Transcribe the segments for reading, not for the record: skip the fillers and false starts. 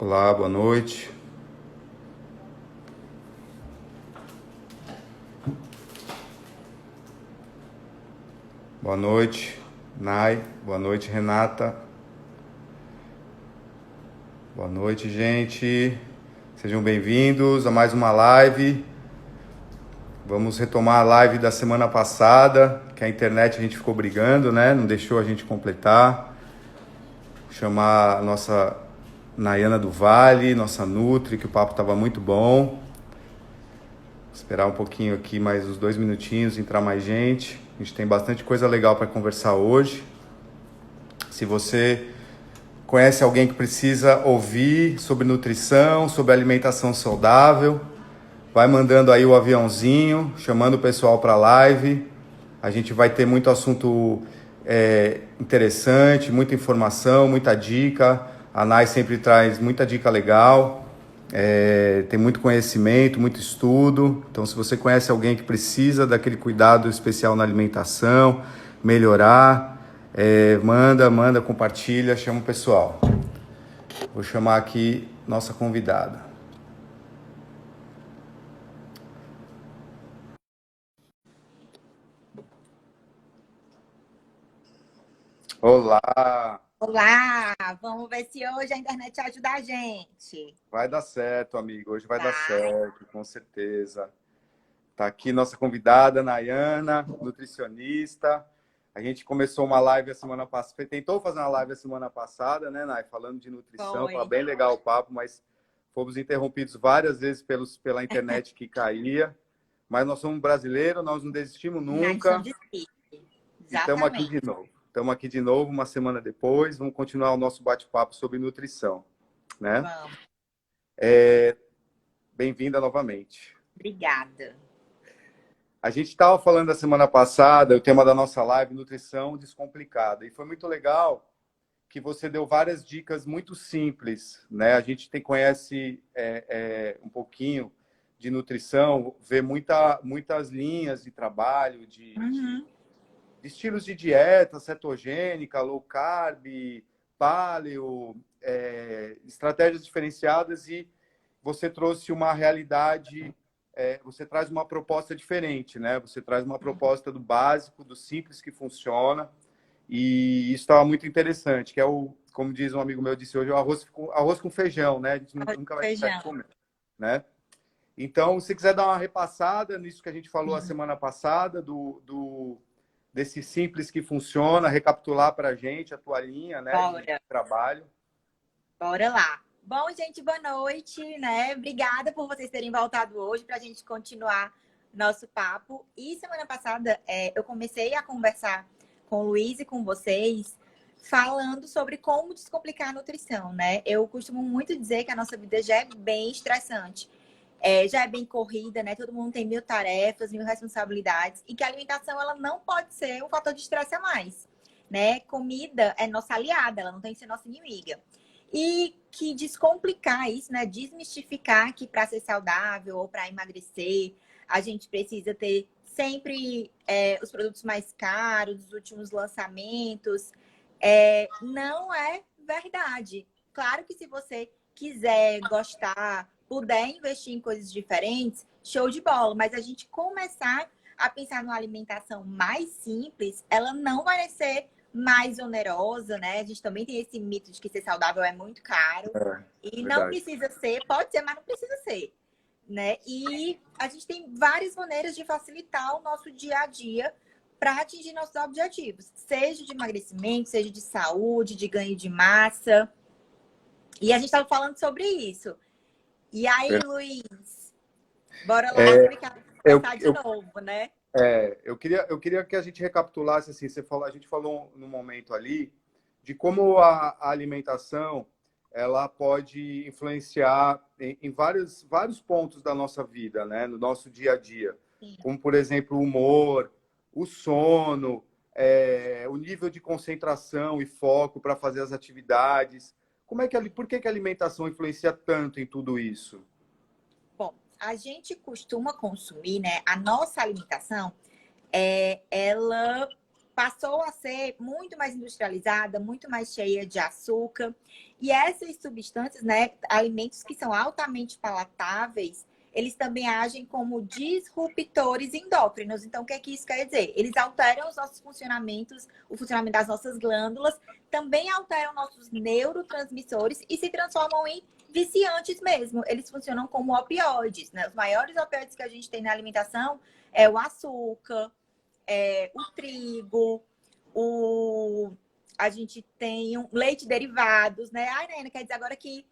Olá, boa noite. Boa noite, Nai. Boa noite, Renata. Boa noite, gente. Sejam bem-vindos a mais uma live. Vamos retomar a live da semana passada, que a internet a gente ficou brigando, né? Não deixou a gente completar. Vou chamar a nossa Nayana do Vale, nossa Nutri, que o papo estava muito bom. Esperar um pouquinho aqui, mais uns 2 minutinhos, entrar mais gente. A gente tem bastante coisa legal para conversar hoje. Se você conhece alguém que precisa ouvir sobre nutrição, sobre alimentação saudável, vai mandando aí o aviãozinho, chamando o pessoal para a live. A gente vai ter muito assunto interessante, muita informação, muita dica. A Nai sempre traz muita dica legal. Tem muito conhecimento, muito estudo. Então, se você conhece alguém que precisa daquele cuidado especial na alimentação, melhorar, manda, compartilha, chama o pessoal. Vou chamar aqui nossa convidada. Olá! Olá, vamos ver se hoje a internet ajuda a gente. Vai dar certo, amigo. Hoje vai dar Vai. certo, com certeza. Tá aqui nossa convidada, Nayana, nutricionista. A gente começou uma live a semana passada, tentou fazer uma live a semana passada, né, Nay? Falando de nutrição, foi Foi. bem legal o papo, mas fomos interrompidos várias vezes pela internet que caía. Mas nós somos brasileiros, nós não desistimos Na lição nunca de si. e estamos aqui Exatamente. de novo. Estamos aqui de novo, uma semana depois, vamos continuar o nosso bate-papo sobre nutrição, né? Vamos. Bem-vinda novamente. Obrigada. A gente estava falando da semana passada, o tema da nossa live, nutrição descomplicada. E foi muito legal que você deu várias dicas muito simples, né? A gente conhece um pouquinho de nutrição, vê muitas linhas de trabalho, de estilos de dieta, cetogênica, low carb, paleo, estratégias diferenciadas, e você trouxe uma realidade, você traz uma proposta diferente, né? Você traz uma proposta do básico, do simples que funciona, e isso estava muito interessante, que é como diz um amigo meu, disse hoje, o arroz com feijão, né? A gente Arroz nunca com vai deixar de feijão. comer, né? Então, se quiser dar uma repassada nisso que a gente falou a semana passada, desse simples que funciona, recapitular para a gente a tua linha, né, de Bora. trabalho. Bora lá. Bom, gente, boa noite, né? Obrigada por vocês terem voltado hoje para a gente continuar nosso papo. E semana passada eu comecei a conversar com o Luiz e com vocês falando sobre como descomplicar a nutrição, né? Eu costumo muito dizer que a nossa vida já é bem estressante. Já é bem corrida, né? Todo mundo tem 1.000 tarefas, 1.000 responsabilidades e que a alimentação ela não pode ser um fator de estresse a mais, né? Comida é nossa aliada, ela não tem que ser nossa inimiga. E que descomplicar isso, né? Desmistificar que para ser saudável ou para emagrecer, a gente precisa ter sempre os produtos mais caros, os últimos lançamentos. Não é verdade. Claro que se você quiser, gostar, puder investir em coisas diferentes, show de bola. Mas a gente começar a pensar numa alimentação mais simples, ela não vai ser mais onerosa, né? A gente também tem esse mito de que ser saudável é muito caro. E não Verdade. precisa ser, pode ser, mas não precisa ser, né? E a gente tem várias maneiras de facilitar o nosso dia a dia para atingir nossos objetivos, seja de emagrecimento, seja de saúde, de ganho de massa. E a gente estava falando sobre isso. E aí, Luiz, bora lá explicar, Eu, começar de eu, novo, né? eu queria que a gente recapitulasse, assim, a gente falou no momento ali de como a alimentação ela pode influenciar em vários pontos da nossa vida, né? No nosso dia a dia. Sim. Como, por exemplo, o humor, o sono, o nível de concentração e foco para fazer as atividades. Por que a alimentação influencia tanto em tudo isso? Bom, a gente costuma consumir, né? A nossa alimentação, ela passou a ser muito mais industrializada, muito mais cheia de açúcar. E essas substâncias, né, alimentos que são altamente palatáveis, eles também agem como disruptores endócrinos. Então, o que é que isso quer dizer? Eles alteram os nossos funcionamentos, o funcionamento das nossas glândulas, também alteram nossos neurotransmissores e se transformam em viciantes mesmo. Eles funcionam como opioides, né? Os maiores opioides que a gente tem na alimentação é o açúcar, o trigo, a gente tem leite derivados, né? Ai, Naina, quer dizer agora que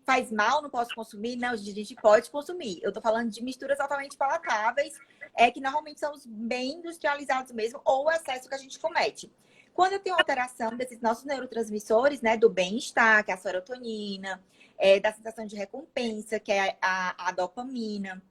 faz mal, não posso consumir? Não, a gente pode consumir. Eu tô falando de misturas altamente palatáveis, que normalmente são os bem industrializados mesmo, ou o excesso que a gente comete. Quando eu tenho alteração desses nossos neurotransmissores, né, do bem-estar, que é a serotonina, da sensação de recompensa, que é a dopamina,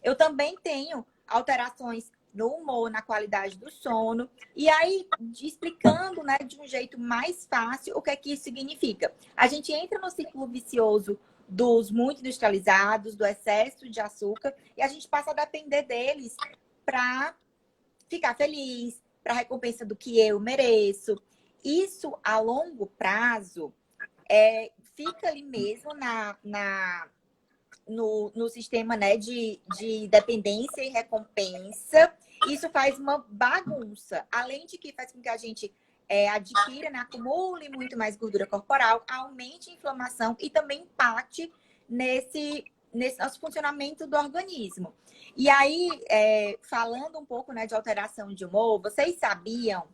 eu também tenho alterações no humor, na qualidade do sono. E aí, explicando, né, de um jeito mais fácil o que é que isso significa. A gente entra no ciclo vicioso dos muito industrializados, do excesso de açúcar, e a gente passa a depender deles para ficar feliz, para recompensa do que eu mereço. Isso, a longo prazo, fica ali mesmo no sistema, né, de dependência e recompensa. Isso faz uma bagunça. Além de que faz com que a gente adquira, né, acumule muito mais gordura corporal, aumente a inflamação e também impacte nesse nosso funcionamento do organismo. E aí, falando um pouco, né, de alteração de humor, vocês sabiam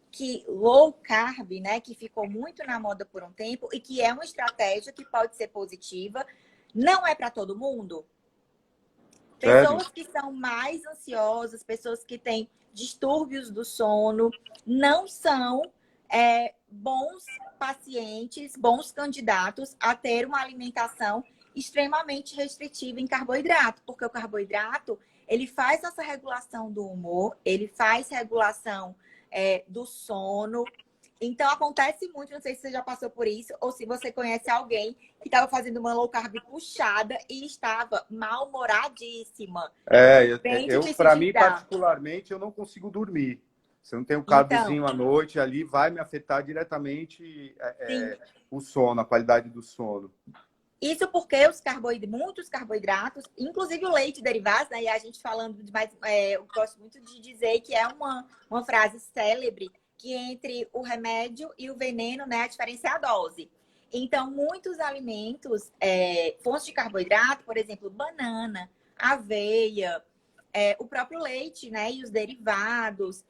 que low carb, né, que ficou muito na moda por um tempo e que é uma estratégia que pode ser positiva, não é para todo mundo? Sério? Pessoas que são mais ansiosas, pessoas que têm distúrbios do sono, não são bons pacientes, bons candidatos a ter uma alimentação extremamente restritiva em carboidrato, porque o carboidrato, ele faz essa regulação do humor, ele faz regulação do sono. Então, acontece muito, não sei se você já passou por isso, ou se você conhece alguém que estava fazendo uma low carb puxada e estava mal-humoradíssima. Bem difícil Para de mim, lidar. particularmente, eu não consigo dormir. Se eu não tenho um Então, carbozinho à noite, ali vai me afetar diretamente sim. o sono, a qualidade do sono. Isso porque muitos carboidratos, inclusive o leite derivado, né? E a gente falando de mais, eu gosto muito de dizer que é uma frase célebre que entre o remédio e o veneno, né, a diferença é a dose. Então, muitos alimentos, fontes de carboidrato, por exemplo, banana, aveia, o próprio leite, né, e os derivados,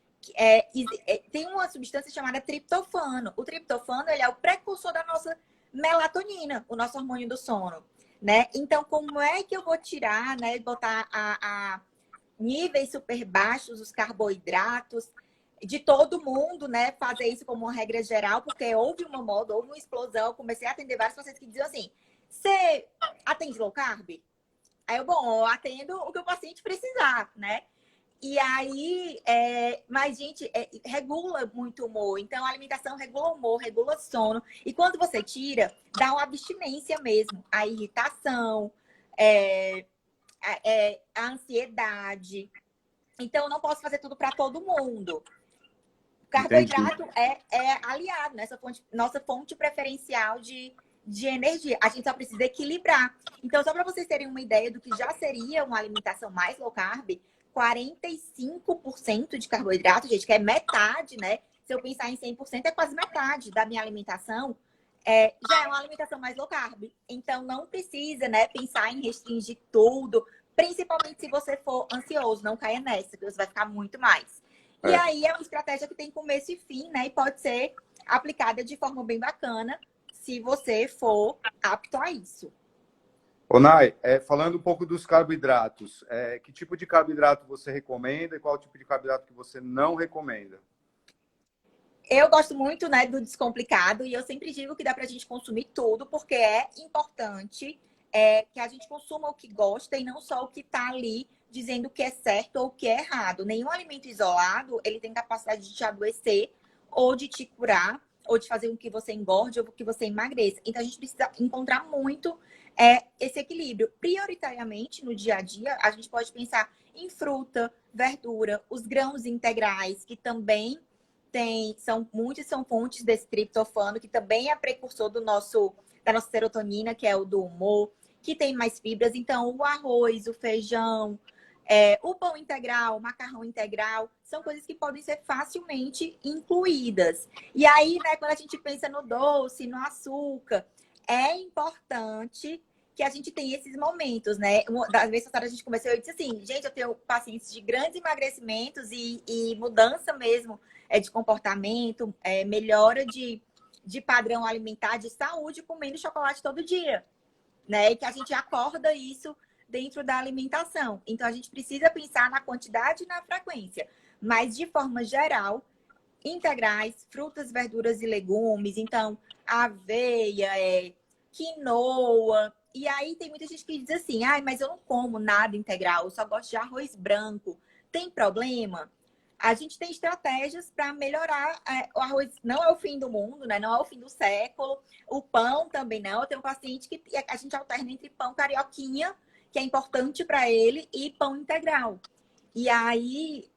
tem uma substância chamada triptofano. O triptofano, ele é o precursor da nossa melatonina, o nosso hormônio do sono, né? Então, como é que eu vou tirar, né, botar a níveis super baixos os carboidratos de todo mundo, né? Fazer isso como uma regra geral, porque houve uma moda, houve uma explosão. Eu comecei a atender vários pacientes que diziam assim: você atende low carb? Aí eu atendo o que o paciente precisar, né? E aí, mas, gente, regula muito o humor. Então, a alimentação regula o humor, regula o sono. E quando você tira, dá uma abstinência mesmo. A irritação, a ansiedade. Então, eu não posso fazer tudo para todo mundo. O Entendi. carboidrato é aliado, né? Nossa fonte preferencial de energia. A gente só precisa equilibrar. Então, só para vocês terem uma ideia do que já seria uma alimentação mais low carb, 45% de carboidrato, gente, que é metade, né? Se eu pensar em 100%, é quase metade da minha alimentação. Já é uma alimentação mais low carb. Então, não precisa, né, pensar em restringir tudo, principalmente se você for ansioso. Não caia nessa, que você vai ficar muito mais. E É. aí, é uma estratégia que tem começo e fim, né? E pode ser aplicada de forma bem bacana se você for apto a isso. Ô, Nai, falando um pouco dos carboidratos, que tipo de carboidrato você recomenda e qual tipo de carboidrato que você não recomenda? Eu gosto muito, né, do descomplicado e eu sempre digo que dá pra gente consumir tudo, porque é importante que a gente consuma o que gosta e não só o que tá ali dizendo o que é certo ou o que é errado. Nenhum alimento isolado, ele tem capacidade de te adoecer ou de te curar ou de fazer com que você engorde ou que você emagreça. Então, a gente precisa encontrar muito é esse equilíbrio. Prioritariamente, no dia a dia, a gente pode pensar em fruta, verdura, os grãos integrais, que também muitos são fontes desse triptofano, que também é precursor da nossa serotonina, que é o do humor, que tem mais fibras. Então, o arroz, o feijão, o pão integral, o macarrão integral, são coisas que podem ser facilmente incluídas. E aí, né, quando a gente pensa no doce, no açúcar, é importante que a gente tenha esses momentos, né? Das vezes a gente começou, eu disse assim, gente, eu tenho pacientes de grandes emagrecimentos e mudança mesmo de comportamento, melhora de padrão alimentar, de saúde, comendo chocolate todo dia, né? E que a gente acorda isso dentro da alimentação. Então, a gente precisa pensar na quantidade e na frequência. Mas, de forma geral, integrais, frutas, verduras e legumes. Então, aveia, quinoa. E aí, tem muita gente que diz assim, mas eu não como nada integral, eu só gosto de arroz branco. Tem problema? A gente tem estratégias para melhorar. O arroz não é o fim do mundo, né? Não é o fim do século. O pão também não. Eu tenho um paciente que a gente alterna entre pão carioquinha, que é importante para ele, e pão integral. E aí,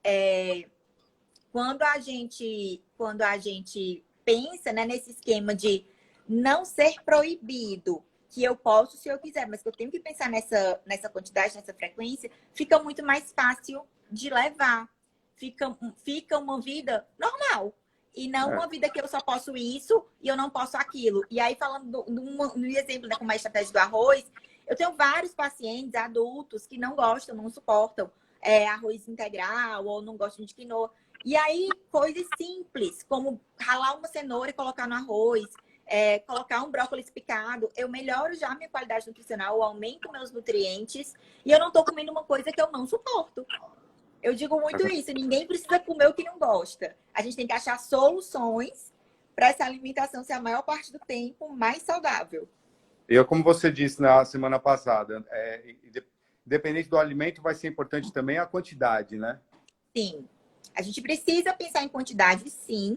quando a gente pensa, né, nesse esquema de não ser proibido, que eu posso se eu quiser, mas que eu tenho que pensar nessa quantidade, nessa frequência, fica muito mais fácil de levar. Fica uma vida normal. E não uma vida que eu só posso isso e eu não posso aquilo. E aí, falando no exemplo, né, como a estratégia do arroz, eu tenho vários pacientes adultos que não gostam, não suportam arroz integral ou não gostam de quinoa. E aí, coisas simples, como ralar uma cenoura e colocar no arroz, colocar um brócolis picado, eu melhoro já a minha qualidade nutricional, eu aumento meus nutrientes e eu não estou comendo uma coisa que eu não suporto. Eu digo muito isso, ninguém precisa comer o que não gosta. A gente tem que achar soluções para essa alimentação ser a maior parte do tempo mais saudável. Como você disse na semana passada, independente do alimento, vai ser importante também a quantidade, né? Sim. A gente precisa pensar em quantidade, sim,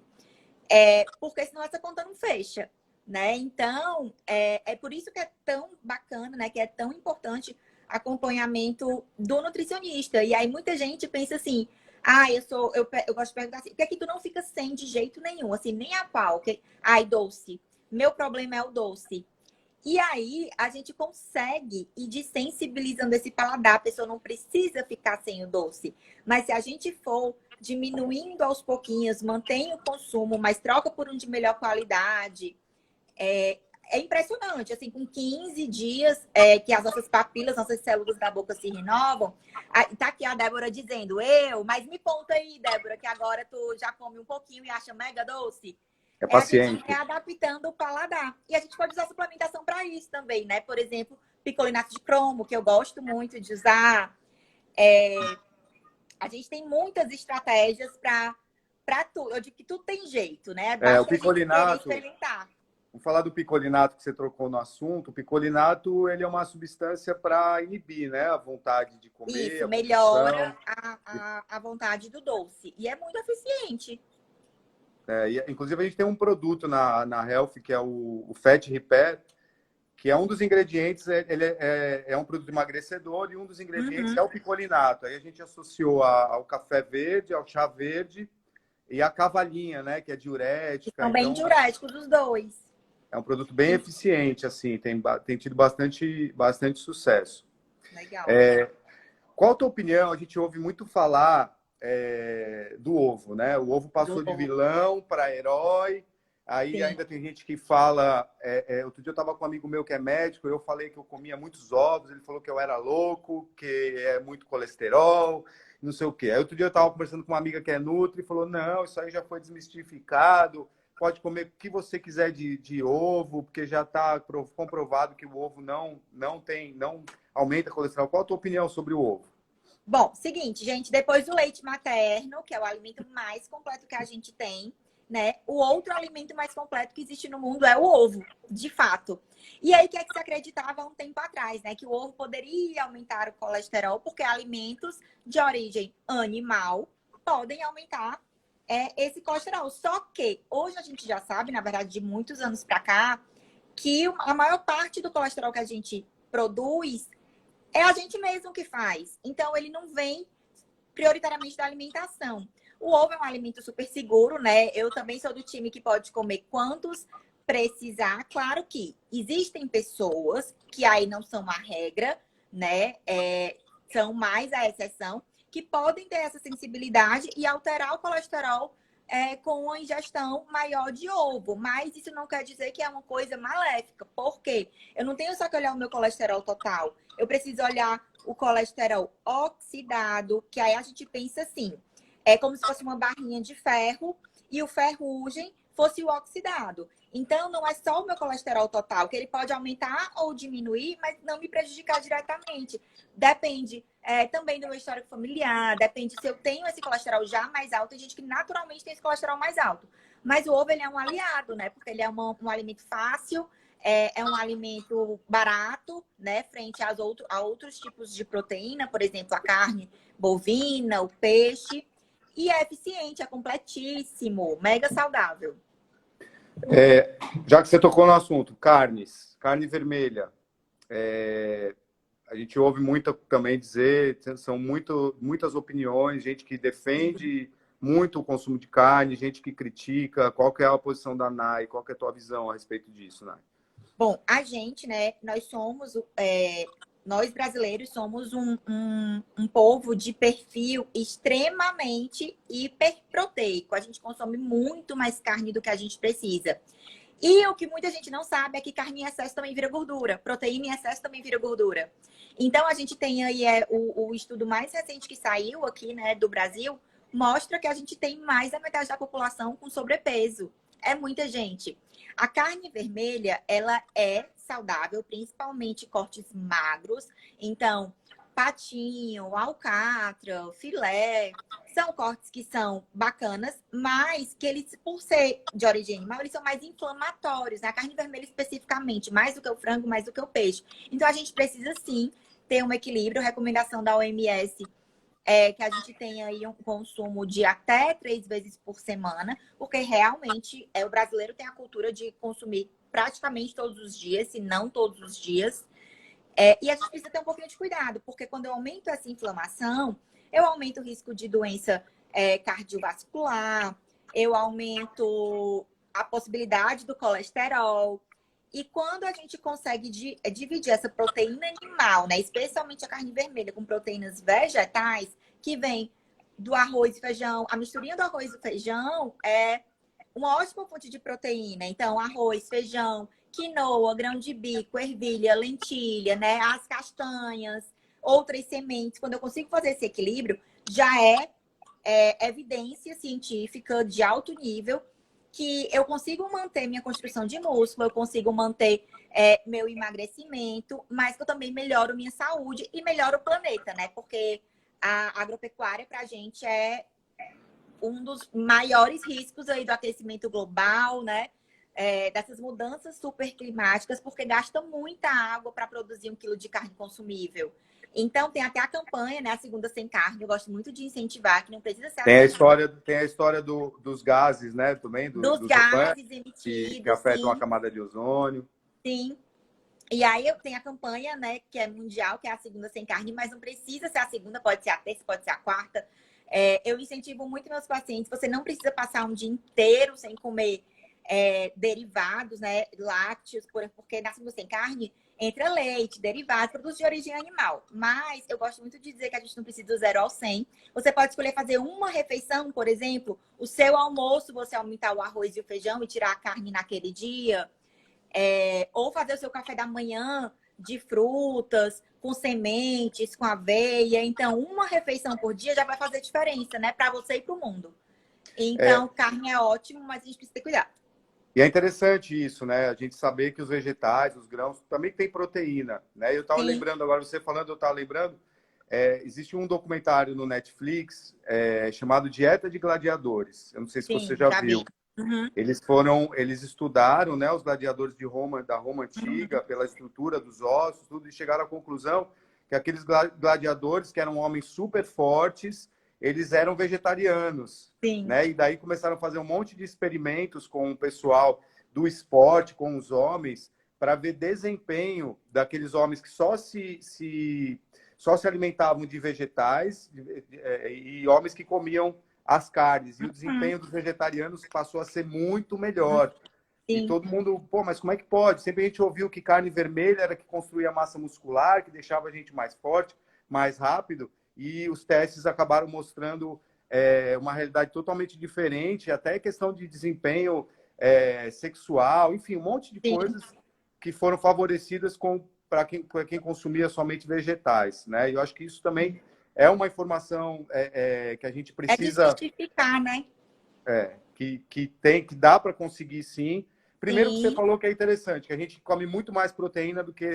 porque senão essa conta não fecha, né? Então, é por isso que é tão bacana, né? Que é tão importante acompanhamento do nutricionista. E aí muita gente pensa assim, eu gosto de perguntar assim, por que é que tu não fica sem de jeito nenhum, assim, nem a pau? Doce. Meu problema é o doce. E aí a gente consegue ir desensibilizando esse paladar. A pessoa não precisa ficar sem o doce. Mas se a gente for diminuindo aos pouquinhos, mantém o consumo, mas troca por um de melhor qualidade, é impressionante. Assim, com 15 dias que as nossas papilas, nossas células da boca se renovam. Tá aqui a Débora dizendo, mas me conta aí, Débora, que agora tu já come um pouquinho e acha mega doce. É A gente paciente. adaptando o paladar. E a gente pode usar suplementação para isso também, né? Por exemplo, picolinato de cromo, que eu gosto muito de usar. A gente tem muitas estratégias para tudo. Eu digo que tudo tem jeito, né? O Basta a gente querer picolinato, experimentar. vamos falar do picolinato que você trocou no assunto. O picolinato, ele é uma substância para inibir, né? A vontade de comer, Isso, a compulsão. melhora a vontade do doce. E é muito eficiente. Inclusive, a gente tem um produto na Health, que é o Fat Repair, que é um dos ingredientes, ele é um produto emagrecedor e um dos ingredientes é o picolinato. Aí a gente associou ao café verde, ao chá verde e a cavalinha, né? Que é diurética. São bem diuréticos os dois. É um produto bem eficiente, assim, tem tido bastante sucesso. Legal. Qual a tua opinião? A gente ouve muito falar do ovo, né? O ovo passou de vilão para herói. Aí ainda tem gente que fala... outro dia eu estava com um amigo meu que é médico, eu falei que eu comia muitos ovos, ele falou que eu era louco, que é muito colesterol, não sei o quê. Aí outro dia eu estava conversando com uma amiga que é nutri e falou, não, isso aí já foi desmistificado, pode comer o que você quiser de ovo, porque já está comprovado que o ovo não aumenta colesterol. Qual a tua opinião sobre o ovo? Bom, seguinte, gente, depois do leite materno, que é o alimento mais completo que a gente tem, né? O outro alimento mais completo que existe no mundo é o ovo, de fato. E aí, o que é que se acreditava há um tempo atrás, né? Que o ovo poderia aumentar o colesterol, porque alimentos de origem animal podem aumentar esse colesterol. Só que hoje a gente já sabe, na verdade, de muitos anos para cá, que a maior parte do colesterol que a gente produz é a gente mesmo que faz. Então, ele não vem prioritariamente da alimentação. O ovo é um alimento super seguro, né? Eu também sou do time que pode comer quantos precisar. Claro que existem pessoas que aí não são a regra, né? São mais a exceção, que podem ter essa sensibilidade e alterar o colesterol com uma ingestão maior de ovo. Mas isso não quer dizer que é uma coisa maléfica. Por quê? Eu não tenho só que olhar o meu colesterol total. Eu preciso olhar o colesterol oxidado, que aí a gente pensa assim, é como se fosse uma barrinha de ferro e o ferrugem fosse o oxidado. Então, não é só o meu colesterol total, que ele pode aumentar ou diminuir, mas não me prejudicar diretamente. Depende também do meu histórico familiar, depende se eu tenho esse colesterol já mais alto. Tem gente que naturalmente tem esse colesterol mais alto. Mas o ovo, ele é um aliado, né? Porque ele é um alimento fácil, é um alimento barato, né? Frente a outros tipos de proteína, por exemplo, a carne bovina, o peixe. E é eficiente, é completíssimo, mega saudável. Já que você tocou no assunto, carne vermelha, a gente ouve muito também dizer, são muitas opiniões, gente que defende muito o consumo de carne, gente que critica. Qual que é a posição da Nai? Qual que é a tua visão a respeito disso, Nai? Bom, a gente, né, nós brasileiros somos um povo de perfil extremamente hiperproteico. A gente consome muito mais carne do que a gente precisa. E o que muita gente não sabe é que carne em excesso também vira gordura. Proteína em excesso também vira gordura. Então, a gente tem aí o estudo mais recente que saiu aqui, né, do Brasil, mostra que a gente tem mais da metade da população com sobrepeso. É muita gente. A carne vermelha, ela é saudável, principalmente cortes magros. Então, patinho, alcatra, filé, são cortes que são bacanas, mas que eles, por ser de origem animal, eles são mais inflamatórios. A carne vermelha especificamente, mais do que o frango, mais do que o peixe. Então, a gente precisa, sim, ter um equilíbrio. Recomendação da OMS é que a gente tenha aí um consumo de até 3 vezes por semana, porque realmente o brasileiro tem a cultura de consumir praticamente todos os dias, se não todos os dias. E a gente precisa ter um pouquinho de cuidado, porque quando eu aumento essa inflamação, eu aumento o risco de doença cardiovascular, eu aumento a possibilidade do colesterol. E quando a gente consegue dividir essa proteína animal, né, especialmente a carne vermelha, com proteínas vegetais, que vem do arroz e feijão, a misturinha do arroz e feijão é uma ótima fonte de proteína. Então, arroz, feijão, quinoa, grão de bico, ervilha, lentilha, né, as castanhas, outras sementes. Quando eu consigo fazer esse equilíbrio, já é evidência científica de alto nível que eu consigo manter minha construção de músculo, eu consigo manter meu emagrecimento, mas que eu também melhoro minha saúde e melhoro o planeta, né? Porque a agropecuária, para a gente, é um dos maiores riscos aí do aquecimento global, né? Dessas mudanças superclimáticas, porque gasta muita água para produzir 1 quilo de carne consumível. Então, tem até a campanha, né? A Segunda Sem Carne. Eu gosto muito de incentivar, que não precisa ser Tem a história dos gases, né? Também, dos do gases que emitidos, afetam a sim, camada de ozônio. sim. E aí eu tenho a campanha, né, que é mundial, que é a Segunda Sem Carne, mas não precisa ser a segunda, pode ser a terça, pode ser a quarta. Eu incentivo muito meus pacientes, você não precisa passar um dia inteiro sem comer derivados, né, lácteos, porque na Segunda Sem Carne entra leite, derivados, produtos de origem animal. Mas eu gosto muito de dizer que a gente não precisa do 0 ao 100. Você pode escolher fazer uma refeição, por exemplo, o seu almoço, você aumentar o arroz e o feijão e tirar a carne naquele dia. Ou fazer o seu café da manhã de frutas, com sementes, com aveia. Então, uma refeição por dia já vai fazer diferença, né? Para você e para o mundo. Então, carne é ótimo, mas a gente precisa ter cuidado. E é interessante isso, né? A gente saber que os vegetais, os grãos, também tem proteína, né? Eu estava lembrando, agora você falando, eu estava lembrando, existe um documentário no Netflix chamado Dieta de Gladiadores. Eu não sei se você já viu. Uhum. Eles estudaram, né, os gladiadores de Roma, da Roma antiga, pela estrutura dos ossos, tudo, e chegaram à conclusão que aqueles gladiadores, que eram homens super fortes, eles eram vegetarianos, Sim. né? E daí começaram a fazer um monte de experimentos com o pessoal do esporte, com os homens, para ver desempenho daqueles homens que só se alimentavam de vegetais e homens que comiam as carnes. E o desempenho dos vegetarianos passou a ser muito melhor. Sim. E todo mundo, pô, mas como é que pode? Sempre a gente ouviu que carne vermelha era que construía massa muscular, que deixava a gente mais forte, mais rápido. E os testes acabaram mostrando uma realidade totalmente diferente, até questão de desempenho sexual, enfim, um monte de Sim. coisas que foram favorecidas para quem consumia somente vegetais, né? E eu acho que isso também é uma informação que a gente precisa... desmistificar, né? Que dá para conseguir sim. Primeiro que você Sim. falou que é interessante, que a gente come muito mais proteína do que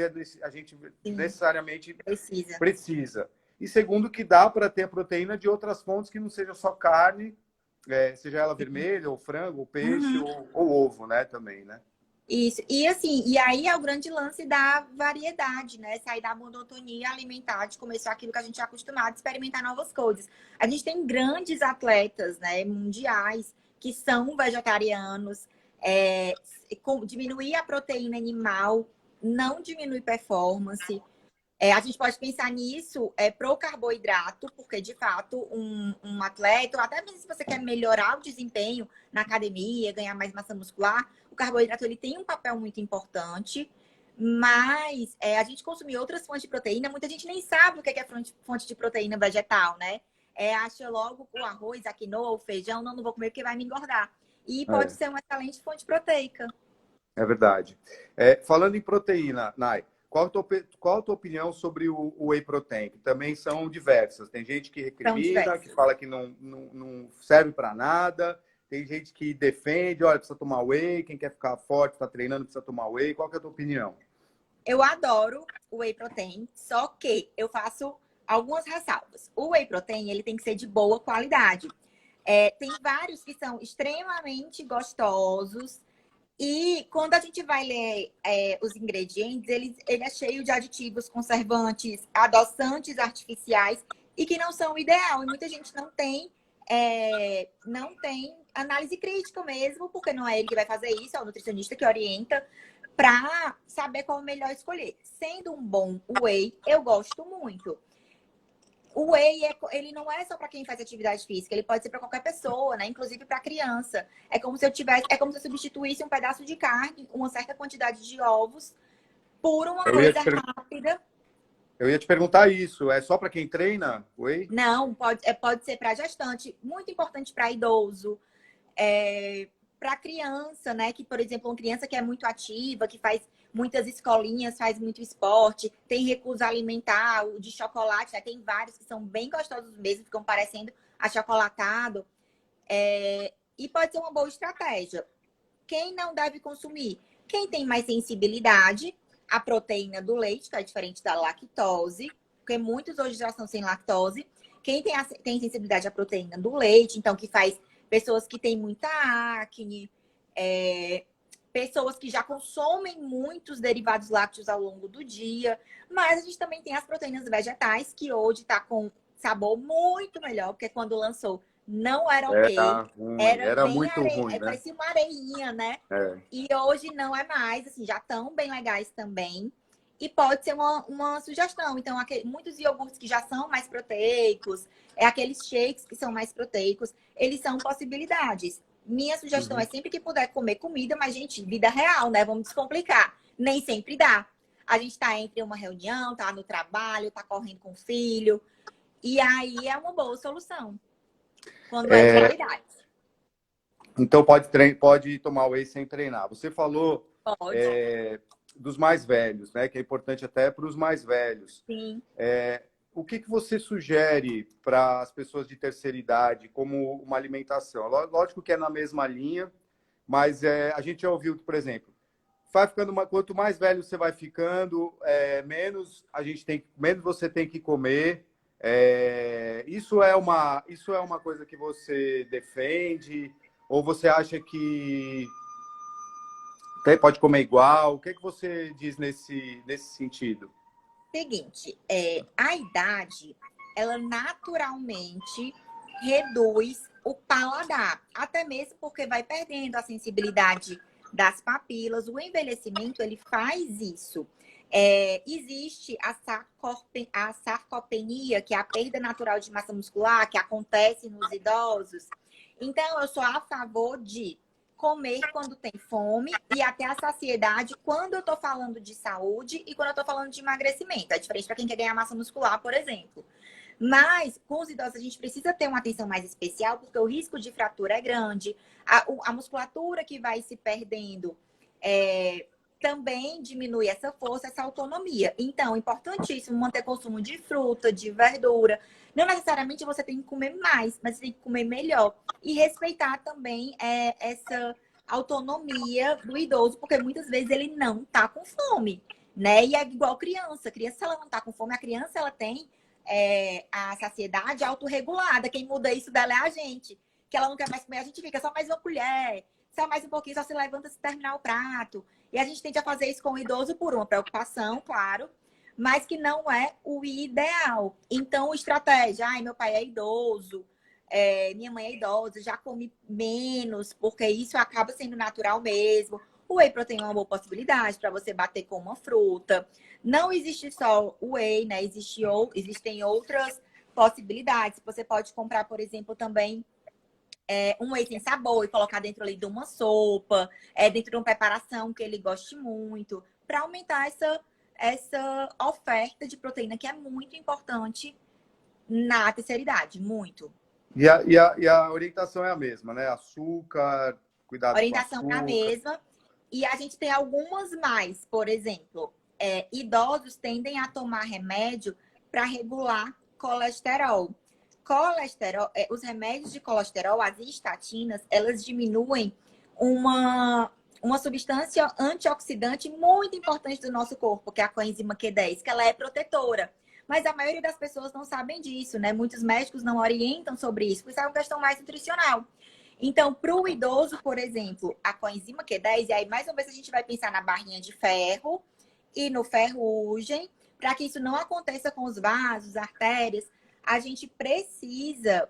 a gente necessariamente precisa. E segundo, que dá para ter proteína de outras fontes que não seja só carne, seja ela vermelha, ou frango, ou peixe, ou ovo, né? Também, né? Isso. E assim, e aí é o grande lance da variedade, né? Sair da monotonia alimentar, de começar aquilo que a gente é acostumado, experimentar novas coisas. A gente tem grandes atletas, né, mundiais, que são vegetarianos. Diminuir a proteína animal não diminui performance. A gente pode pensar nisso para o carboidrato, porque de fato um atleta, ou até mesmo se você quer melhorar o desempenho na academia, ganhar mais massa muscular, o carboidrato ele tem um papel muito importante, mas a gente consumir outras fontes de proteína, muita gente nem sabe o que é fonte de proteína vegetal, né? Acha logo o arroz, a quinoa, o feijão, não vou comer porque vai me engordar. E pode ser uma excelente fonte proteica. É verdade. Falando em proteína, Nai, qual a tua opinião sobre o whey protein? Que também são diversas. Tem gente que recrimina, que fala que não serve para nada. Tem gente que defende, olha, precisa tomar whey. Quem quer ficar forte, está treinando, precisa tomar whey. Qual que é a tua opinião? Eu adoro o whey protein, só que eu faço algumas ressalvas. O whey protein, ele tem que ser de boa qualidade. Tem vários que são extremamente gostosos, e quando a gente vai ler os ingredientes, ele é cheio de aditivos, conservantes, adoçantes artificiais e que não são o ideal. E muita gente não tem análise crítica mesmo, porque não é ele que vai fazer isso, é o nutricionista que orienta para saber qual é o melhor escolher. Sendo um bom whey, eu gosto muito. O whey, ele não é só para quem faz atividade física, ele pode ser para qualquer pessoa, né? Inclusive para criança. É como se eu substituísse um pedaço de carne, uma certa quantidade de ovos, por uma coisa rápida. Eu ia te perguntar isso. É só para quem treina, whey? Não, pode ser para gestante, muito importante para idoso, para criança, né? Que, por exemplo, uma criança que é muito ativa, que faz muitas escolinhas, faz muito esporte, tem recusa alimentar, o de chocolate, né? Tem vários que são bem gostosos mesmo, ficam parecendo achocolatado. E pode ser uma boa estratégia. Quem não deve consumir? Quem tem mais sensibilidade à proteína do leite, que é diferente da lactose, porque muitos hoje já são sem lactose. Quem tem sensibilidade à proteína do leite, então que faz pessoas que têm muita acne, pessoas que já consomem muitos derivados lácteos ao longo do dia. Mas a gente também tem as proteínas vegetais, que hoje está com sabor muito melhor, porque quando lançou não era ok. Era bem muito ruim, né? Parecia uma areinha, né? E hoje não é mais, assim, já estão bem legais também. E pode ser uma sugestão. Então, muitos iogurtes que já são mais proteicos, aqueles shakes que são mais proteicos, eles são possibilidades. Minha sugestão é sempre que puder comer comida, mas, gente, vida real, né? Vamos descomplicar. Nem sempre dá. A gente tá entre uma reunião, tá no trabalho, tá correndo com o filho. E aí é uma boa solução. Quando é de qualidade. Então pode tomar whey sem treinar. Você falou dos mais velhos, né? Que é importante até para os mais velhos. Sim. O que você sugere para as pessoas de terceira idade como uma alimentação? Lógico que é na mesma linha, mas a gente já ouviu, por exemplo, vai ficando quanto mais velho você vai ficando, menos você tem que comer. Isso é uma coisa que você defende? Ou você acha que pode comer igual? O que você diz nesse sentido? Seguinte, a idade, ela naturalmente reduz o paladar. Até mesmo porque vai perdendo a sensibilidade das papilas. O envelhecimento, ele faz isso. Existe a sarcopenia, que é a perda natural de massa muscular, que acontece nos idosos. Então, eu sou a favor de comer quando tem fome e até a saciedade quando eu tô falando de saúde e quando eu tô falando de emagrecimento. É diferente para quem quer ganhar massa muscular, por exemplo. Mas, com os idosos, a gente precisa ter uma atenção mais especial, porque o risco de fratura é grande. A musculatura que vai se perdendo também diminui essa força, essa autonomia. Então, é importantíssimo manter consumo de fruta, de verdura. Não necessariamente você tem que comer mais, mas você tem que comer melhor. E respeitar também essa autonomia do idoso, porque muitas vezes ele não tá com fome, né? E é igual criança. Criança, ela não tá com fome, a criança, ela tem a saciedade autorregulada. Quem muda isso dela é a gente. Que ela não quer mais comer, a gente fica só mais uma colher, só mais um pouquinho, só se levanta se terminar o prato. E a gente tende a fazer isso com o idoso por uma preocupação, claro, mas que não é o ideal. Então, estratégia, meu pai é idoso, minha mãe é idosa, já come menos, porque isso acaba sendo natural mesmo. O whey protein é uma boa possibilidade para você bater com uma fruta. Não existe só o whey, né? Existem outras possibilidades. Você pode comprar, por exemplo, também um whey sem sabor e colocar dentro ali de uma sopa, dentro de uma preparação que ele goste muito, para aumentar essa oferta de proteína que é muito importante na terceira idade, muito. E a orientação é a mesma, né? Açúcar, A cuidado com orientação é a açúcar. mesma. E a gente tem algumas mais, por exemplo, idosos tendem a tomar remédio para regular colesterol. Os remédios de colesterol, as estatinas, elas diminuem uma substância antioxidante muito importante do nosso corpo, que é a coenzima Q10, que ela é protetora. Mas a maioria das pessoas não sabem disso, né? Muitos médicos não orientam sobre isso, porque isso é uma questão mais nutricional. Então, para o idoso, por exemplo, a coenzima Q10, e aí mais uma vez a gente vai pensar na barrinha de ferro e no ferrugem, para que isso não aconteça com os vasos, artérias, a gente precisa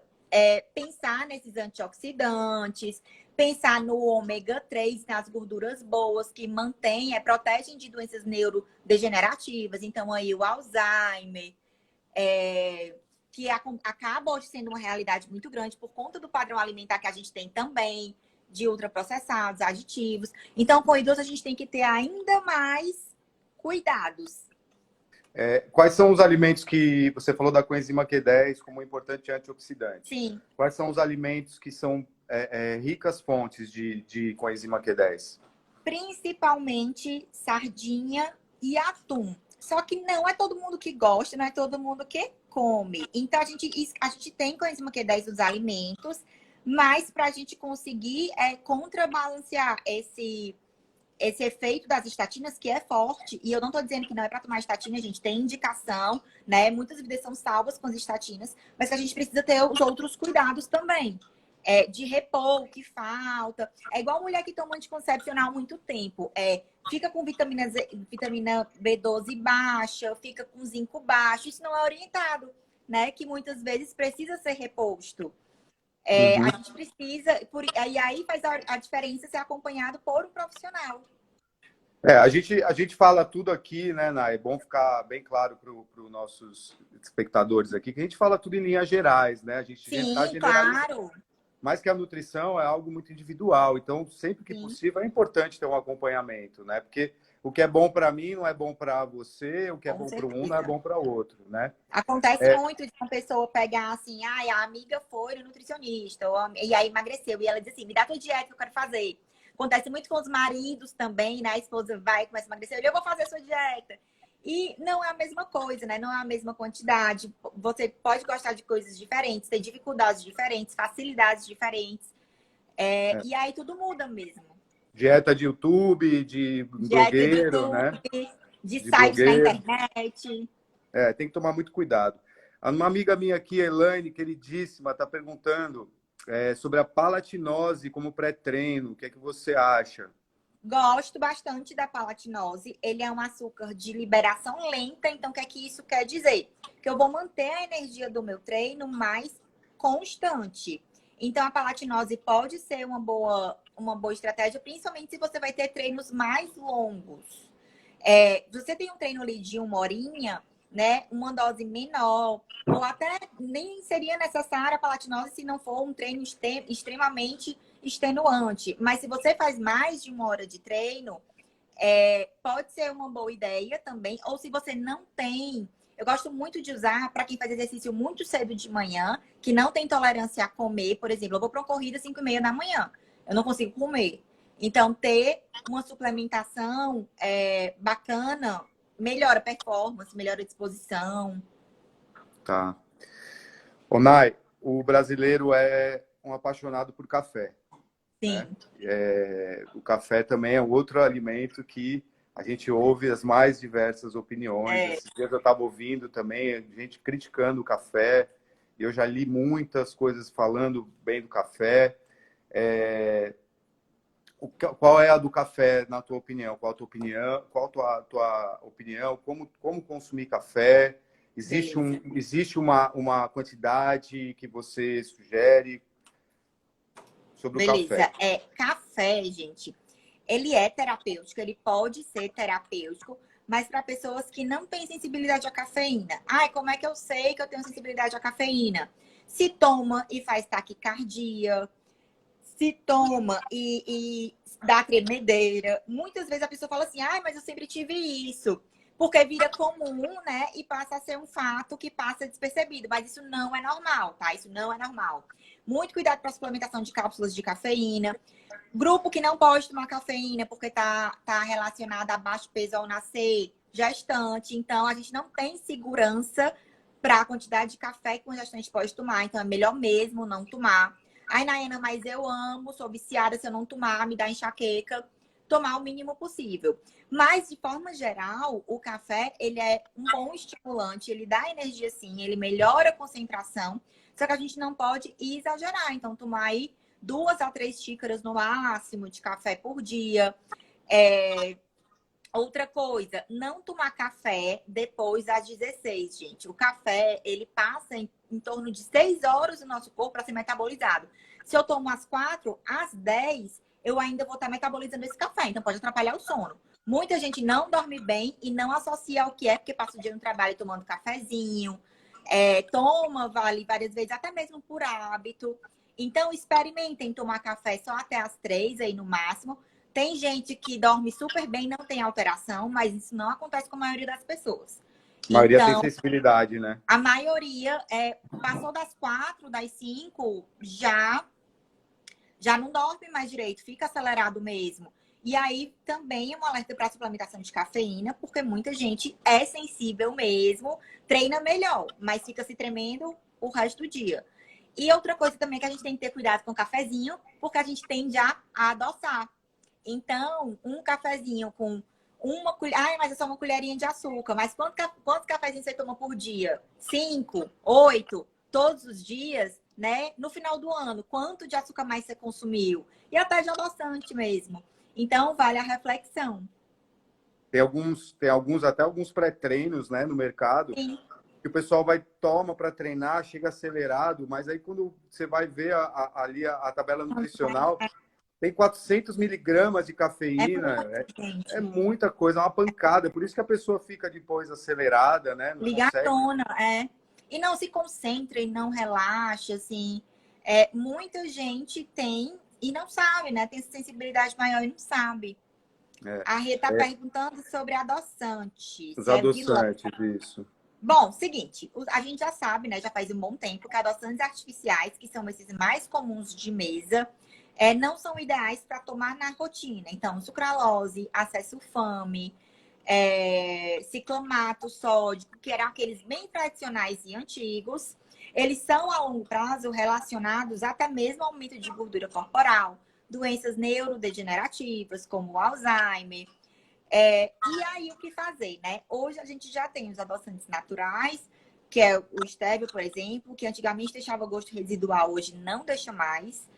pensar nesses antioxidantes, pensar no ômega 3, nas gorduras boas, que mantêm, protegem de doenças neurodegenerativas, então aí o Alzheimer, que acaba hoje sendo uma realidade muito grande por conta do padrão alimentar que a gente tem também, de ultraprocessados, aditivos. Então, com o idoso, a gente tem que ter ainda mais cuidados. Quais são os alimentos que você falou da coenzima Q10 como um importante antioxidante? Sim. Quais são os alimentos que são ricas fontes de coenzima Q10? Principalmente sardinha e atum. Só que não é todo mundo que gosta, não é todo mundo que come. Então, a gente tem coenzima Q10 nos alimentos, mas para a gente conseguir contrabalancear esse efeito das estatinas, que é forte, e eu não estou dizendo que não é para tomar estatina, a gente tem indicação, né? Muitas vidas são salvas com as estatinas, mas que a gente precisa ter os outros cuidados também. De repor, que falta. É igual mulher que toma anticoncepcional há muito tempo. Fica com vitamina B12 baixa, fica com zinco baixo. Isso não é orientado, né? Que muitas vezes precisa ser reposto. A gente precisa... E aí faz a diferença ser acompanhado por um profissional. A gente fala tudo aqui, né, Nay? É bom ficar bem claro para os nossos espectadores aqui, que a gente fala tudo em linhas gerais, né? A gente está Sim, generalizando. claro. Mas que a nutrição é algo muito individual. Então, sempre que possível, é importante ter um acompanhamento, né? Porque o que é bom para mim não é bom para você, o que é bom para um não é bom para o outro, né? Acontece muito de uma pessoa pegar assim, a amiga foi no nutricionista, e aí emagreceu, e ela diz assim, me dá tua dieta que eu quero fazer. Acontece muito com os maridos também, né? A esposa vai e começa a emagrecer, eu vou fazer a sua dieta. E não é a mesma coisa, né? Não é a mesma quantidade. Você pode gostar de coisas diferentes, ter dificuldades diferentes, facilidades diferentes. E aí tudo muda mesmo. Dieta de YouTube, de Dieta de blogueiro, né? YouTube, de De sites na blogueiro. internet. Tem que tomar muito cuidado. Uma amiga minha aqui, Elaine, queridíssima, está perguntando sobre a palatinose como pré-treino. O que é que você acha? Gosto bastante da palatinose. Ele é um açúcar de liberação lenta, então o que é que isso quer dizer? Que eu vou manter a energia do meu treino mais constante. Então a palatinose pode ser uma boa uma boa estratégia, principalmente se você vai ter treinos mais longos. Você tem um treino ali de 1 horinha, né? Uma dose menor, ou até nem seria necessária a palatinose se não for um treino extremamente extenuante. Mas se você faz mais de 1 hora de treino, pode ser uma boa ideia também. Ou se você não tem, eu gosto muito de usar para quem faz exercício muito cedo de manhã, que não tem tolerância a comer, por exemplo, eu vou para uma corrida às 5h30 da manhã, eu não consigo comer. Então, ter uma suplementação bacana melhora a performance, melhora a disposição. Tá. Ô, Nai, o brasileiro é um apaixonado por café, né? Sim. O café também é outro alimento que a gente ouve as mais diversas opiniões. Esses dias eu estava ouvindo também gente criticando o café. Eu já li muitas coisas falando bem do café. Qual é a do café, na tua opinião? Qual a tua opinião? Qual a tua opinião? Como consumir café? Existe uma quantidade que você sugere sobre o Beleza. café? Café, gente, ele é terapêutico, ele pode ser terapêutico, mas para pessoas que não têm sensibilidade à cafeína. Ai, como é que eu sei que eu tenho sensibilidade à cafeína? Se toma e faz taquicardia, se toma e dá tremedeira. Muitas vezes a pessoa fala assim, ai, mas eu sempre tive isso. Porque vira comum, né? E passa a ser um fato que passa despercebido. Mas isso não é normal, tá? Isso não é normal. Muito cuidado para a suplementação de cápsulas de cafeína. Grupo que não pode tomar cafeína porque tá relacionado a baixo peso ao nascer, gestante. Então, a gente não tem segurança para a quantidade de café que um gestante pode tomar. Então, é melhor mesmo não tomar. Ai, Nayana, mas eu amo, sou viciada, se eu não tomar, me dá enxaqueca. Tomar o mínimo possível. Mas, de forma geral, o café, ele é um bom estimulante, ele dá energia sim, ele melhora a concentração, só que a gente não pode exagerar. Então, tomar aí 2 a 3 xícaras no máximo de café por dia. Outra coisa, não tomar café depois das 16, gente. O café, ele passa em torno de 6 horas no nosso corpo para ser metabolizado. Se eu tomo às 4, às 10, eu ainda vou estar metabolizando esse café. Então, pode atrapalhar o sono. Muita gente não dorme bem e não associa ao que é, porque passa o dia no trabalho tomando cafezinho, toma vale várias vezes, até mesmo por hábito. Então, experimentem tomar café só até às 3, aí no máximo. Tem gente que dorme super bem, não tem alteração, mas isso não acontece com a maioria das pessoas. A maioria tem Então, sensibilidade, né? a maioria, passou das 4, das 5, já não dorme mais direito, fica acelerado mesmo. E aí, também é um alerta para a suplementação de cafeína, porque muita gente é sensível mesmo, treina melhor, mas fica se tremendo o resto do dia. E outra coisa também que a gente tem que ter cuidado com o cafezinho, porque a gente tende a adoçar. Então, um cafezinho com uma colher... Ai, mas é só uma colherinha de açúcar. Mas quantos cafezinhos você toma por dia? 5, 8, todos os dias, né? No final do ano, quanto de açúcar mais você consumiu? E até de adoçante mesmo. Então, vale a reflexão. Tem até alguns pré-treinos, né, no mercado, Sim. que o pessoal toma para treinar, chega acelerado, mas aí quando você vai ver ali a tabela nutricional, tem 400 miligramas de cafeína, é muita coisa, é uma pancada. Por isso que a pessoa fica depois acelerada, né? Não consegue. Ligatona, E não se concentra e não relaxa, assim. Muita gente tem e não sabe, né? Tem sensibilidade maior e não sabe. A Rê tá perguntando sobre adoçantes. Os adoçantes, isso. Bom, seguinte, a gente já sabe, né? Já faz um bom tempo que adoçantes artificiais, que são esses mais comuns de mesa, não são ideais para tomar na rotina. Então, sucralose, acesulfame, ciclamato sódico, que eram aqueles bem tradicionais e antigos, eles são a longo prazo relacionados até mesmo ao aumento de gordura corporal, doenças neurodegenerativas, como o Alzheimer. E aí, o que fazer, né? Hoje a gente já tem os adoçantes naturais, que é o stevia, por exemplo, que antigamente deixava gosto residual, hoje não deixa mais.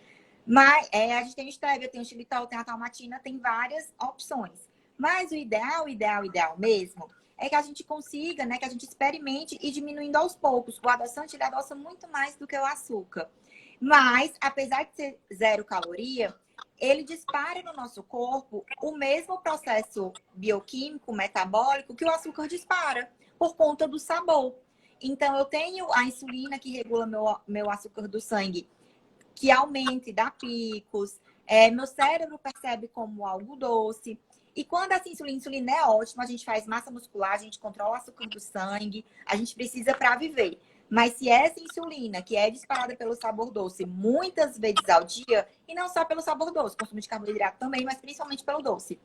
Mas a gente tem o stevia, tem o xilitol, tem a talmatina, tem várias opções. Mas o ideal mesmo é que a gente consiga, né, que a gente experimente e diminuindo aos poucos. O adoçante, ele adoça muito mais do que o açúcar. Mas, apesar de ser 0 caloria, ele dispara no nosso corpo o mesmo processo bioquímico, metabólico, que o açúcar dispara, por conta do sabor. Então, eu tenho a insulina que regula meu açúcar do sangue, que aumenta e dá picos. Meu cérebro percebe como algo doce. E quando essa insulina é ótima, a gente faz massa muscular, a gente controla o açúcar do sangue, a gente precisa para viver. Mas se essa insulina, que é disparada pelo sabor doce muitas vezes ao dia, e não só pelo sabor doce, consumo de carboidrato também, mas principalmente pelo doce,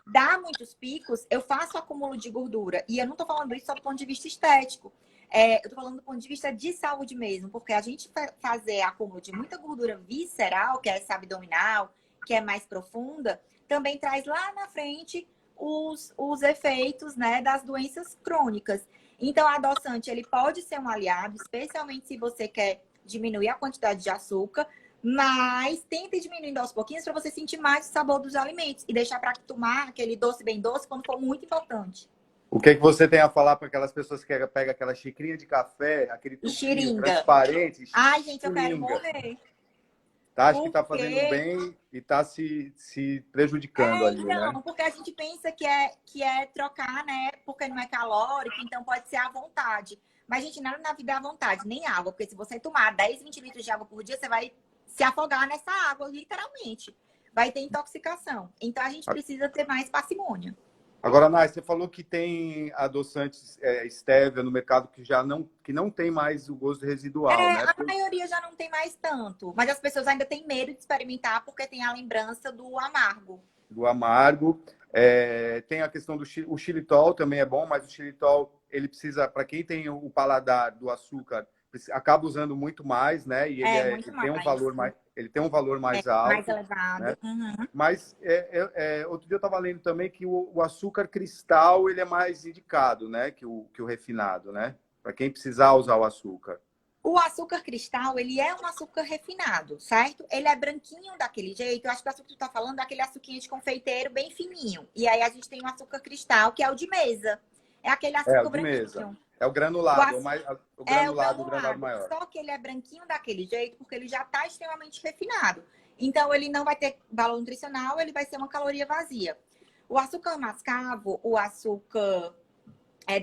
dá muitos picos, eu faço acúmulo de gordura. E eu não estou falando isso só do ponto de vista estético. Eu estou falando do ponto de vista de saúde mesmo, porque a gente fazer acúmulo de muita gordura visceral, que é essa abdominal, que é mais profunda, também traz lá na frente os efeitos, né, das doenças crônicas. Então, o adoçante, ele pode ser um aliado, especialmente se você quer diminuir a quantidade de açúcar, mas tenta diminuindo aos pouquinhos para você sentir mais o sabor dos alimentos e deixar para tomar aquele doce bem doce quando for muito importante. O que é que você tem a falar para aquelas pessoas que pegam aquela xicrinha de café, aquele E tubinho xiringa. transparente? Ai, gente, eu quero Xiringa. morrer. Tá, acho que está fazendo Porque bem e está se prejudicando ali, né? então, porque a gente pensa que é trocar, né? Porque não é calórico, então pode ser à vontade. Mas, gente, nada na vida é à vontade, nem água. Porque se você tomar 10, 20 litros de água por dia, você vai se afogar nessa água, literalmente. Vai ter intoxicação. Então, a gente precisa ter mais parcimônia. Agora, Nai, você falou que tem adoçantes stevia no mercado que não tem mais o gosto residual, né? A maioria já não tem mais tanto. Mas as pessoas ainda têm medo de experimentar porque tem a lembrança do amargo. Do amargo. Tem a questão do o xilitol também é bom, mas o xilitol, ele precisa, para quem tem o paladar do açúcar, acaba usando muito mais, né? E ele tem um valor mais, ele tem um valor mais alto. Mais elevado. Né? Uhum. Mas outro dia eu estava lendo também que o açúcar cristal ele é mais indicado, né? Que o refinado, né? Para quem precisar usar o açúcar. O açúcar cristal, ele é um açúcar refinado, certo? Ele é branquinho daquele jeito. Eu acho que o açúcar que tu tá falando é aquele açuquinho de confeiteiro bem fininho. E aí a gente tem o açúcar cristal, que é o de mesa. É aquele açúcar O de branquinho. mesa. É o granulado, o granulado maior. Só que ele é branquinho daquele jeito, porque ele já tá extremamente refinado. Então, ele não vai ter valor nutricional, ele vai ser uma caloria vazia. O açúcar mascavo, o açúcar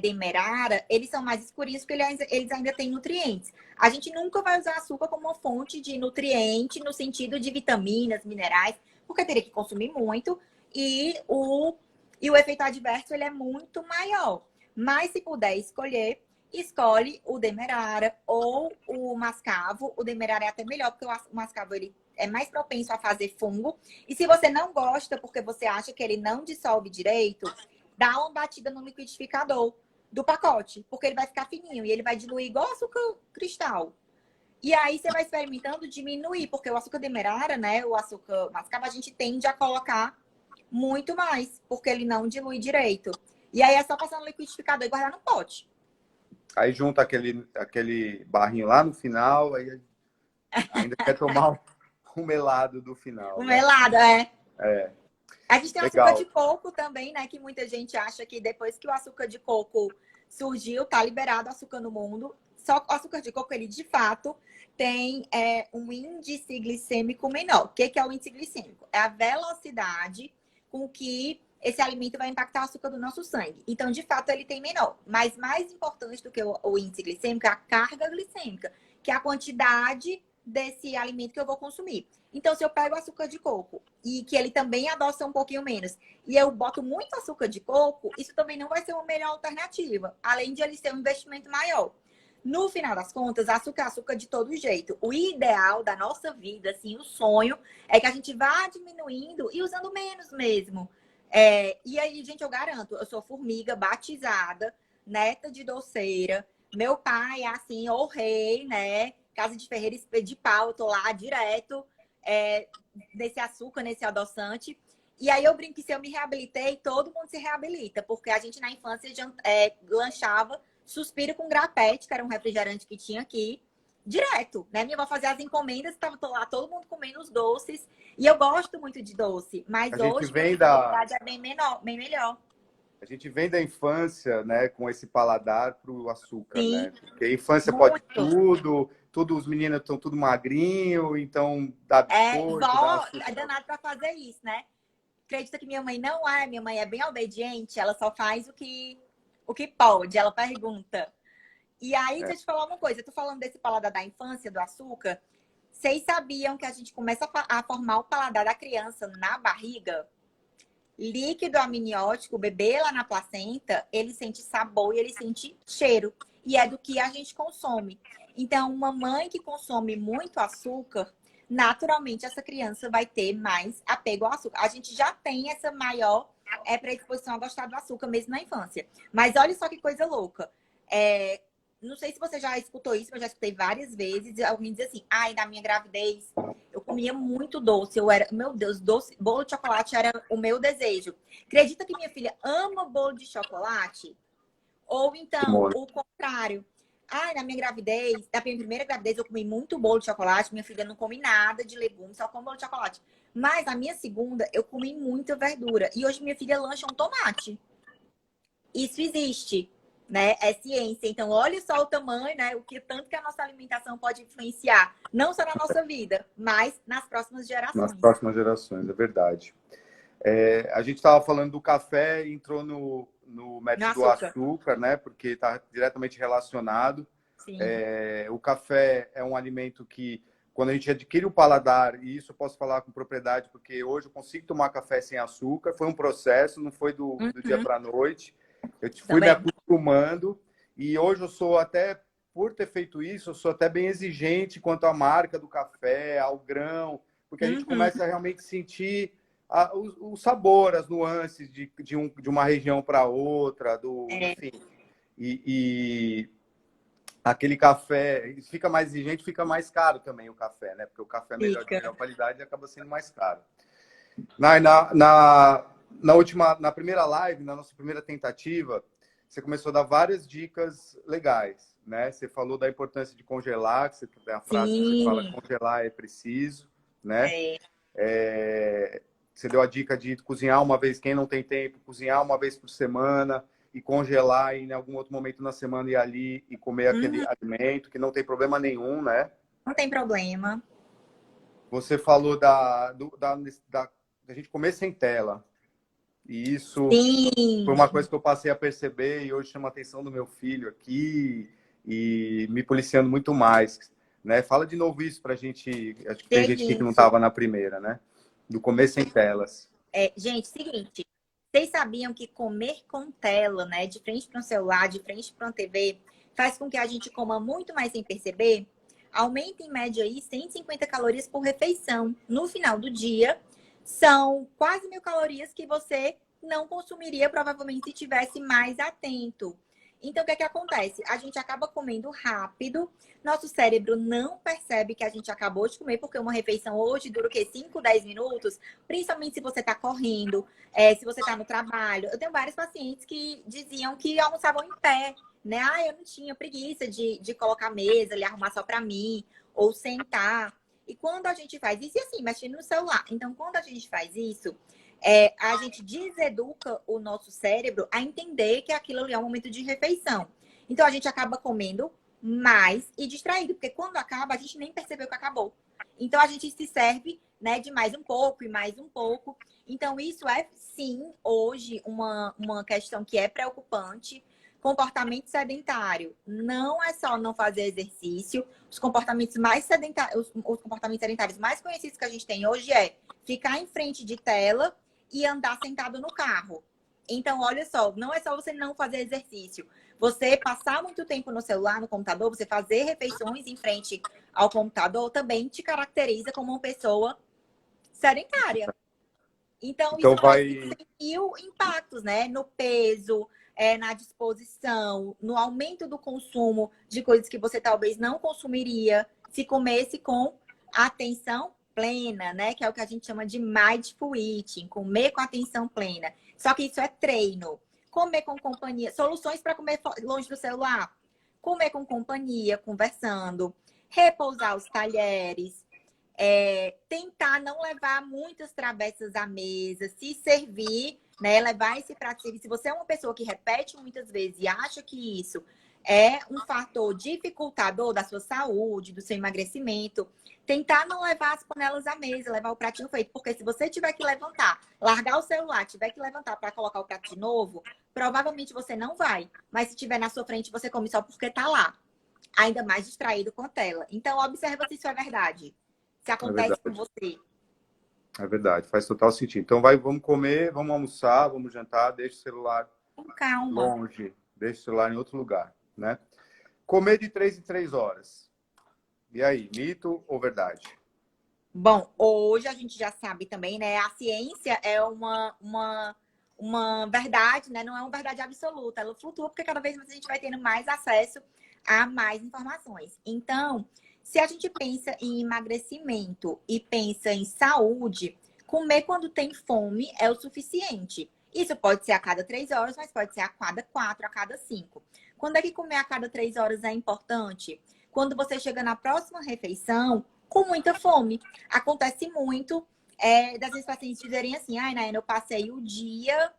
demerara, eles são mais escurinhos porque eles ainda têm nutrientes. A gente nunca vai usar açúcar como uma fonte de nutriente no sentido de vitaminas, minerais, porque teria que consumir muito e o efeito adverso ele é muito maior. Mas se puder escolher, escolhe o demerara ou o mascavo. O demerara é até melhor porque o mascavo ele é mais propenso a fazer fungo. E se você não gosta porque você acha que ele não dissolve direito, dá uma batida no liquidificador do pacote, porque ele vai ficar fininho e ele vai diluir igual açúcar cristal. E aí você vai experimentando diminuir, porque o açúcar demerara, né, o açúcar mascavo, a gente tende a colocar muito mais, porque ele não dilui direito. E aí é só passar no liquidificador e guardar no pote. Aí junta aquele barrinho lá no final, aí ainda quer tomar um melado do final. Um né? melado, A gente tem o Legal. açúcar de coco também, né? Que muita gente acha que depois que o açúcar de coco surgiu, tá liberado açúcar no mundo. Só que o açúcar de coco, ele de fato tem um índice glicêmico menor. O que é o índice glicêmico? É a velocidade com que esse alimento vai impactar o açúcar do nosso sangue. Então, de fato, ele tem menor. Mas mais importante do que o índice glicêmico é a carga glicêmica, que é a quantidade desse alimento que eu vou consumir. Então, se eu pego açúcar de coco e que ele também adoça um pouquinho menos, e eu boto muito açúcar de coco, isso também não vai ser uma melhor alternativa, além de ele ser um investimento maior. No final das contas, açúcar é açúcar de todo jeito. O ideal da nossa vida, assim, o sonho, é que a gente vá diminuindo e usando menos mesmo. E aí, gente, eu garanto, eu sou formiga batizada, neta de doceira. Meu pai é assim, o rei, né? Casa de Ferreira de pau, eu tô lá direto nesse açúcar, nesse adoçante. E aí eu brinco que se eu me reabilitei, todo mundo se reabilita, porque a gente na infância lanchava suspiro com grapete, que era um refrigerante que tinha aqui, direto, né? Minha avó fazia as encomendas, estava lá todo mundo comendo os doces. E eu gosto muito de doce, mas hoje a qualidade é bem melhor. A gente vem da infância, né, com esse paladar pro açúcar, Sim, né? Porque a infância muito. pode tudo, todos os meninos estão tudo magrinho, então dá biscoito, dá Vó é açúcar. danado pra fazer isso, né? Acredita que minha mãe não é, minha mãe é bem obediente, ela só faz o que pode, ela pergunta. E aí, deixa eu te falar uma coisa, eu tô falando desse paladar da infância, do açúcar, vocês sabiam que a gente começa a formar o paladar da criança na barriga? Líquido amniótico, o bebê lá na placenta, ele sente sabor e ele sente cheiro. E é do que a gente consome. Então, uma mãe que consome muito açúcar, naturalmente essa criança vai ter mais apego ao açúcar. A gente já tem essa maior predisposição a gostar do açúcar mesmo na infância. Mas olha só que coisa louca. Não sei se você já escutou isso, mas eu já escutei várias vezes. Alguém diz assim, ai, na minha gravidez, eu comia muito doce. Meu Deus, doce, bolo de chocolate era o meu desejo. Acredita que minha filha ama bolo de chocolate? Ou então, o contrário. Ai, na minha gravidez, da minha primeira gravidez, eu comi muito bolo de chocolate. Minha filha não come nada de legumes, só come bolo de chocolate. Mas na minha segunda, eu comi muita verdura. E hoje minha filha lancha um tomate. Isso existe, né? É ciência. Então, olha só o tamanho, né? O que tanto que a nossa alimentação pode influenciar, não só na nossa vida, mas nas próximas Nas gerações. próximas gerações, é verdade. A gente estava falando do café, entrou no No método do açúcar. açúcar, né? Porque está diretamente relacionado. Sim. O café é um alimento que, quando a gente adquire o paladar, e isso eu posso falar com propriedade, porque hoje eu consigo tomar café sem açúcar, foi um processo, não foi do dia para a noite. Eu fui me acostumando e hoje eu sou até, por ter feito isso, eu sou até bem exigente quanto à marca do café, ao grão, porque a gente começa a realmente sentir o sabor, as nuances de uma região para outra, enfim. E aquele café, fica mais exigente, fica mais caro também o café, né? Porque o café melhor, de melhor qualidade acaba sendo mais caro. Na primeira live, na nossa primeira tentativa, você começou a dar várias dicas legais, né? Você falou da importância de congelar, que você tem a frase que você fala, congelar é preciso, né? Você deu a dica de cozinhar uma vez, quem não tem tempo, cozinhar uma vez por semana e congelar e em algum outro momento na semana ir ali e comer aquele alimento, que não tem problema nenhum, né? Não tem problema. Você falou da gente comer sem tela. E isso foi uma coisa que eu passei a perceber e hoje chama a atenção do meu filho aqui e me policiando muito mais, né? Fala de novo isso pra gente. Acho que tem gente aqui que não estava na primeira, né? Do comer sem telas. Gente, seguinte. Vocês sabiam que comer com tela, né? De frente para um celular, de frente para uma TV, faz com que a gente coma muito mais sem perceber? Aumenta em média aí 150 calorias por refeição. No final do dia, são quase 1.000 calorias que você não consumiria provavelmente se tivesse mais atento. Então, o que é que acontece? A gente acaba comendo rápido, nosso cérebro não percebe que a gente acabou de comer, porque uma refeição hoje dura o quê? 5, 10 minutos? Principalmente se você está correndo, se você está no trabalho. Eu tenho vários pacientes que diziam que almoçavam em pé, né? Ah, eu não tinha preguiça de colocar a mesa, ali, arrumar só para mim, ou sentar. E quando a gente faz isso, e assim, mexendo no celular. Então, quando a gente faz isso, a gente deseduca o nosso cérebro a entender que aquilo ali é um momento de refeição. Então, a gente acaba comendo mais e distraído, porque quando acaba, a gente nem percebeu que acabou. Então, a gente se serve, né, de mais um pouco e mais um pouco. Então, isso é, sim, hoje, uma questão que é preocupante. Comportamento sedentário. Não é só não fazer exercício. Os comportamentos mais sedentários, os comportamentos sedentários mais conhecidos que a gente tem hoje é ficar em frente de tela e andar sentado no carro. Então, olha só, não é só você não fazer exercício. Você passar muito tempo no celular, no computador, você fazer refeições em frente ao computador também te caracteriza como uma pessoa sedentária. Então isso tem 1.000 impactos, né? No peso, na disposição, no aumento do consumo de coisas que você talvez não consumiria se comesse com atenção plena, né? Que é o que a gente chama de mindful eating, comer com atenção plena. Só que isso é treino. Comer com companhia, soluções para comer longe do celular. Comer com companhia, conversando, repousar os talheres, tentar não levar muitas travessas à mesa, se servir, né? Levar esse prato de serviço. Se você é uma pessoa que repete muitas vezes e acha que isso é um fator dificultador da sua saúde, do seu emagrecimento. Tentar não levar as panelas à mesa, levar o pratinho feito. Porque se você tiver que levantar, largar o celular, tiver que levantar para colocar o prato de novo, provavelmente você não vai. Mas se tiver na sua frente, você come só porque tá lá. Ainda mais distraído com a tela. Então, observa se isso é verdade. Se É acontece com verdade. você. É verdade, faz total sentido. Então vamos comer, vamos almoçar, vamos jantar, deixa o celular Com calma. longe, deixa o celular em outro lugar, né? Comer de 3 em 3 horas. E aí, mito ou verdade? Bom, hoje a gente já sabe também, né? A ciência é uma verdade, né? Não é uma verdade absoluta. Ela flutua porque cada vez mais a gente vai tendo mais acesso a mais informações. Então, se a gente pensa em emagrecimento e pensa em saúde, comer quando tem fome é o suficiente. Isso pode ser a cada 3 horas, mas pode ser a cada 4, a cada 5. Quando é que comer a cada 3 horas é importante? Quando você chega na próxima refeição com muita fome. Acontece muito das vezes pacientes dizerem assim, ai, Nayana, eu passei o dia,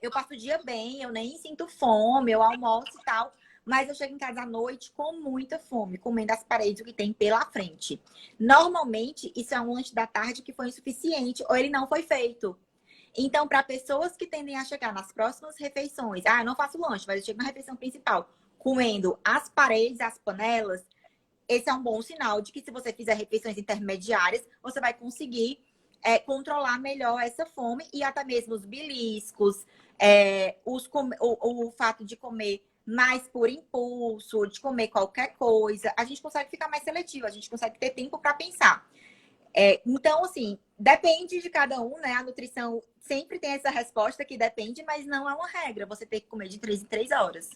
eu passo o dia bem, eu nem sinto fome, eu almoço e tal, mas eu chego em casa à noite com muita fome, comendo as paredes o que tem pela frente. Normalmente, isso é um lanche da tarde que foi insuficiente ou ele não foi feito. Então, para pessoas que tendem a chegar nas próximas refeições, eu não faço lanche, mas eu chego na refeição principal, comendo as paredes, as panelas, esse é um bom sinal de que se você fizer refeições intermediárias, você vai conseguir controlar melhor essa fome e até mesmo os beliscos, o fato de comer mais por impulso, de comer qualquer coisa, a gente consegue ficar mais seletivo, a gente consegue ter tempo para pensar. Então, assim, depende de cada um, né? A nutrição sempre tem essa resposta que depende, mas não é uma regra. Você tem que comer de 3 em 3 horas.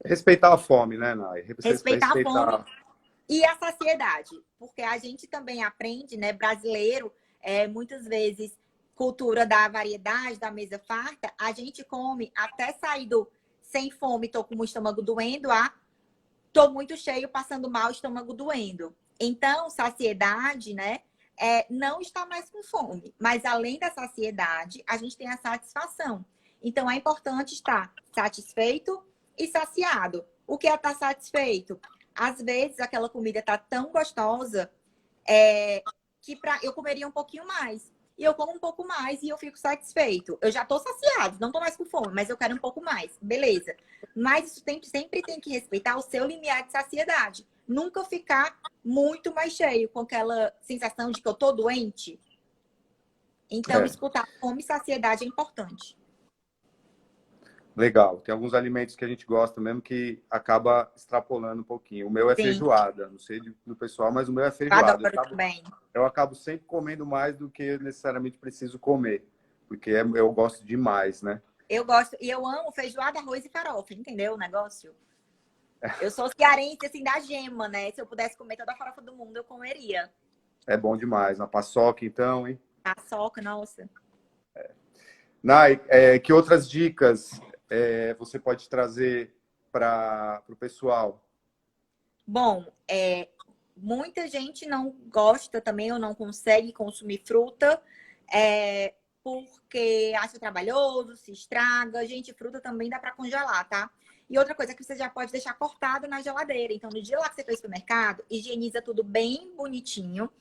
Respeitar a fome, né, Nay? Respeitar a fome Respeitar. e a saciedade, porque a gente também aprende, né, brasileiro, muitas vezes, cultura da variedade, da mesa farta, a gente come até sair do sem fome, tô com o estômago doendo, tô muito cheio, passando mal, estômago doendo. Então, saciedade, né, não está mais com fome, mas além da saciedade, a gente tem a satisfação. Então, é importante estar satisfeito e saciado. O que é estar satisfeito? Às vezes, aquela comida tá tão gostosa que eu comeria um pouquinho mais. E eu como um pouco mais e eu fico satisfeito. Eu já tô saciado, não tô mais com fome, mas eu quero um pouco mais. Beleza. Mas isso sempre tem que respeitar o seu limiar de saciedade. Nunca ficar muito mais cheio, com aquela sensação de que eu tô doente. Então, É, escutar fome e saciedade é importante. legal. Tem alguns alimentos que a gente gosta mesmo que acaba extrapolando um pouquinho. O meu é Sim, feijoada. Não sei do pessoal, mas o meu é eu feijoada. adoro também. Eu acabo sempre comendo mais do que necessariamente preciso comer. Porque eu gosto demais, né? Eu gosto, e eu amo feijoada, arroz e farofa, entendeu o negócio? Eu sou cearense, assim, da gema, né? Se eu pudesse comer toda a farofa do mundo, eu comeria. É bom demais. Na paçoca, então, hein? Paçoca, nossa. Nai, que outras dicas você pode trazer para o pessoal? Bom, muita gente não gosta também ou não consegue consumir fruta porque acha trabalhoso, se estraga. Gente, fruta também dá para congelar, tá? E outra coisa é que você já pode deixar cortado na geladeira. Então, no dia lá que você foi ao supermercado, higieniza tudo bem bonitinho.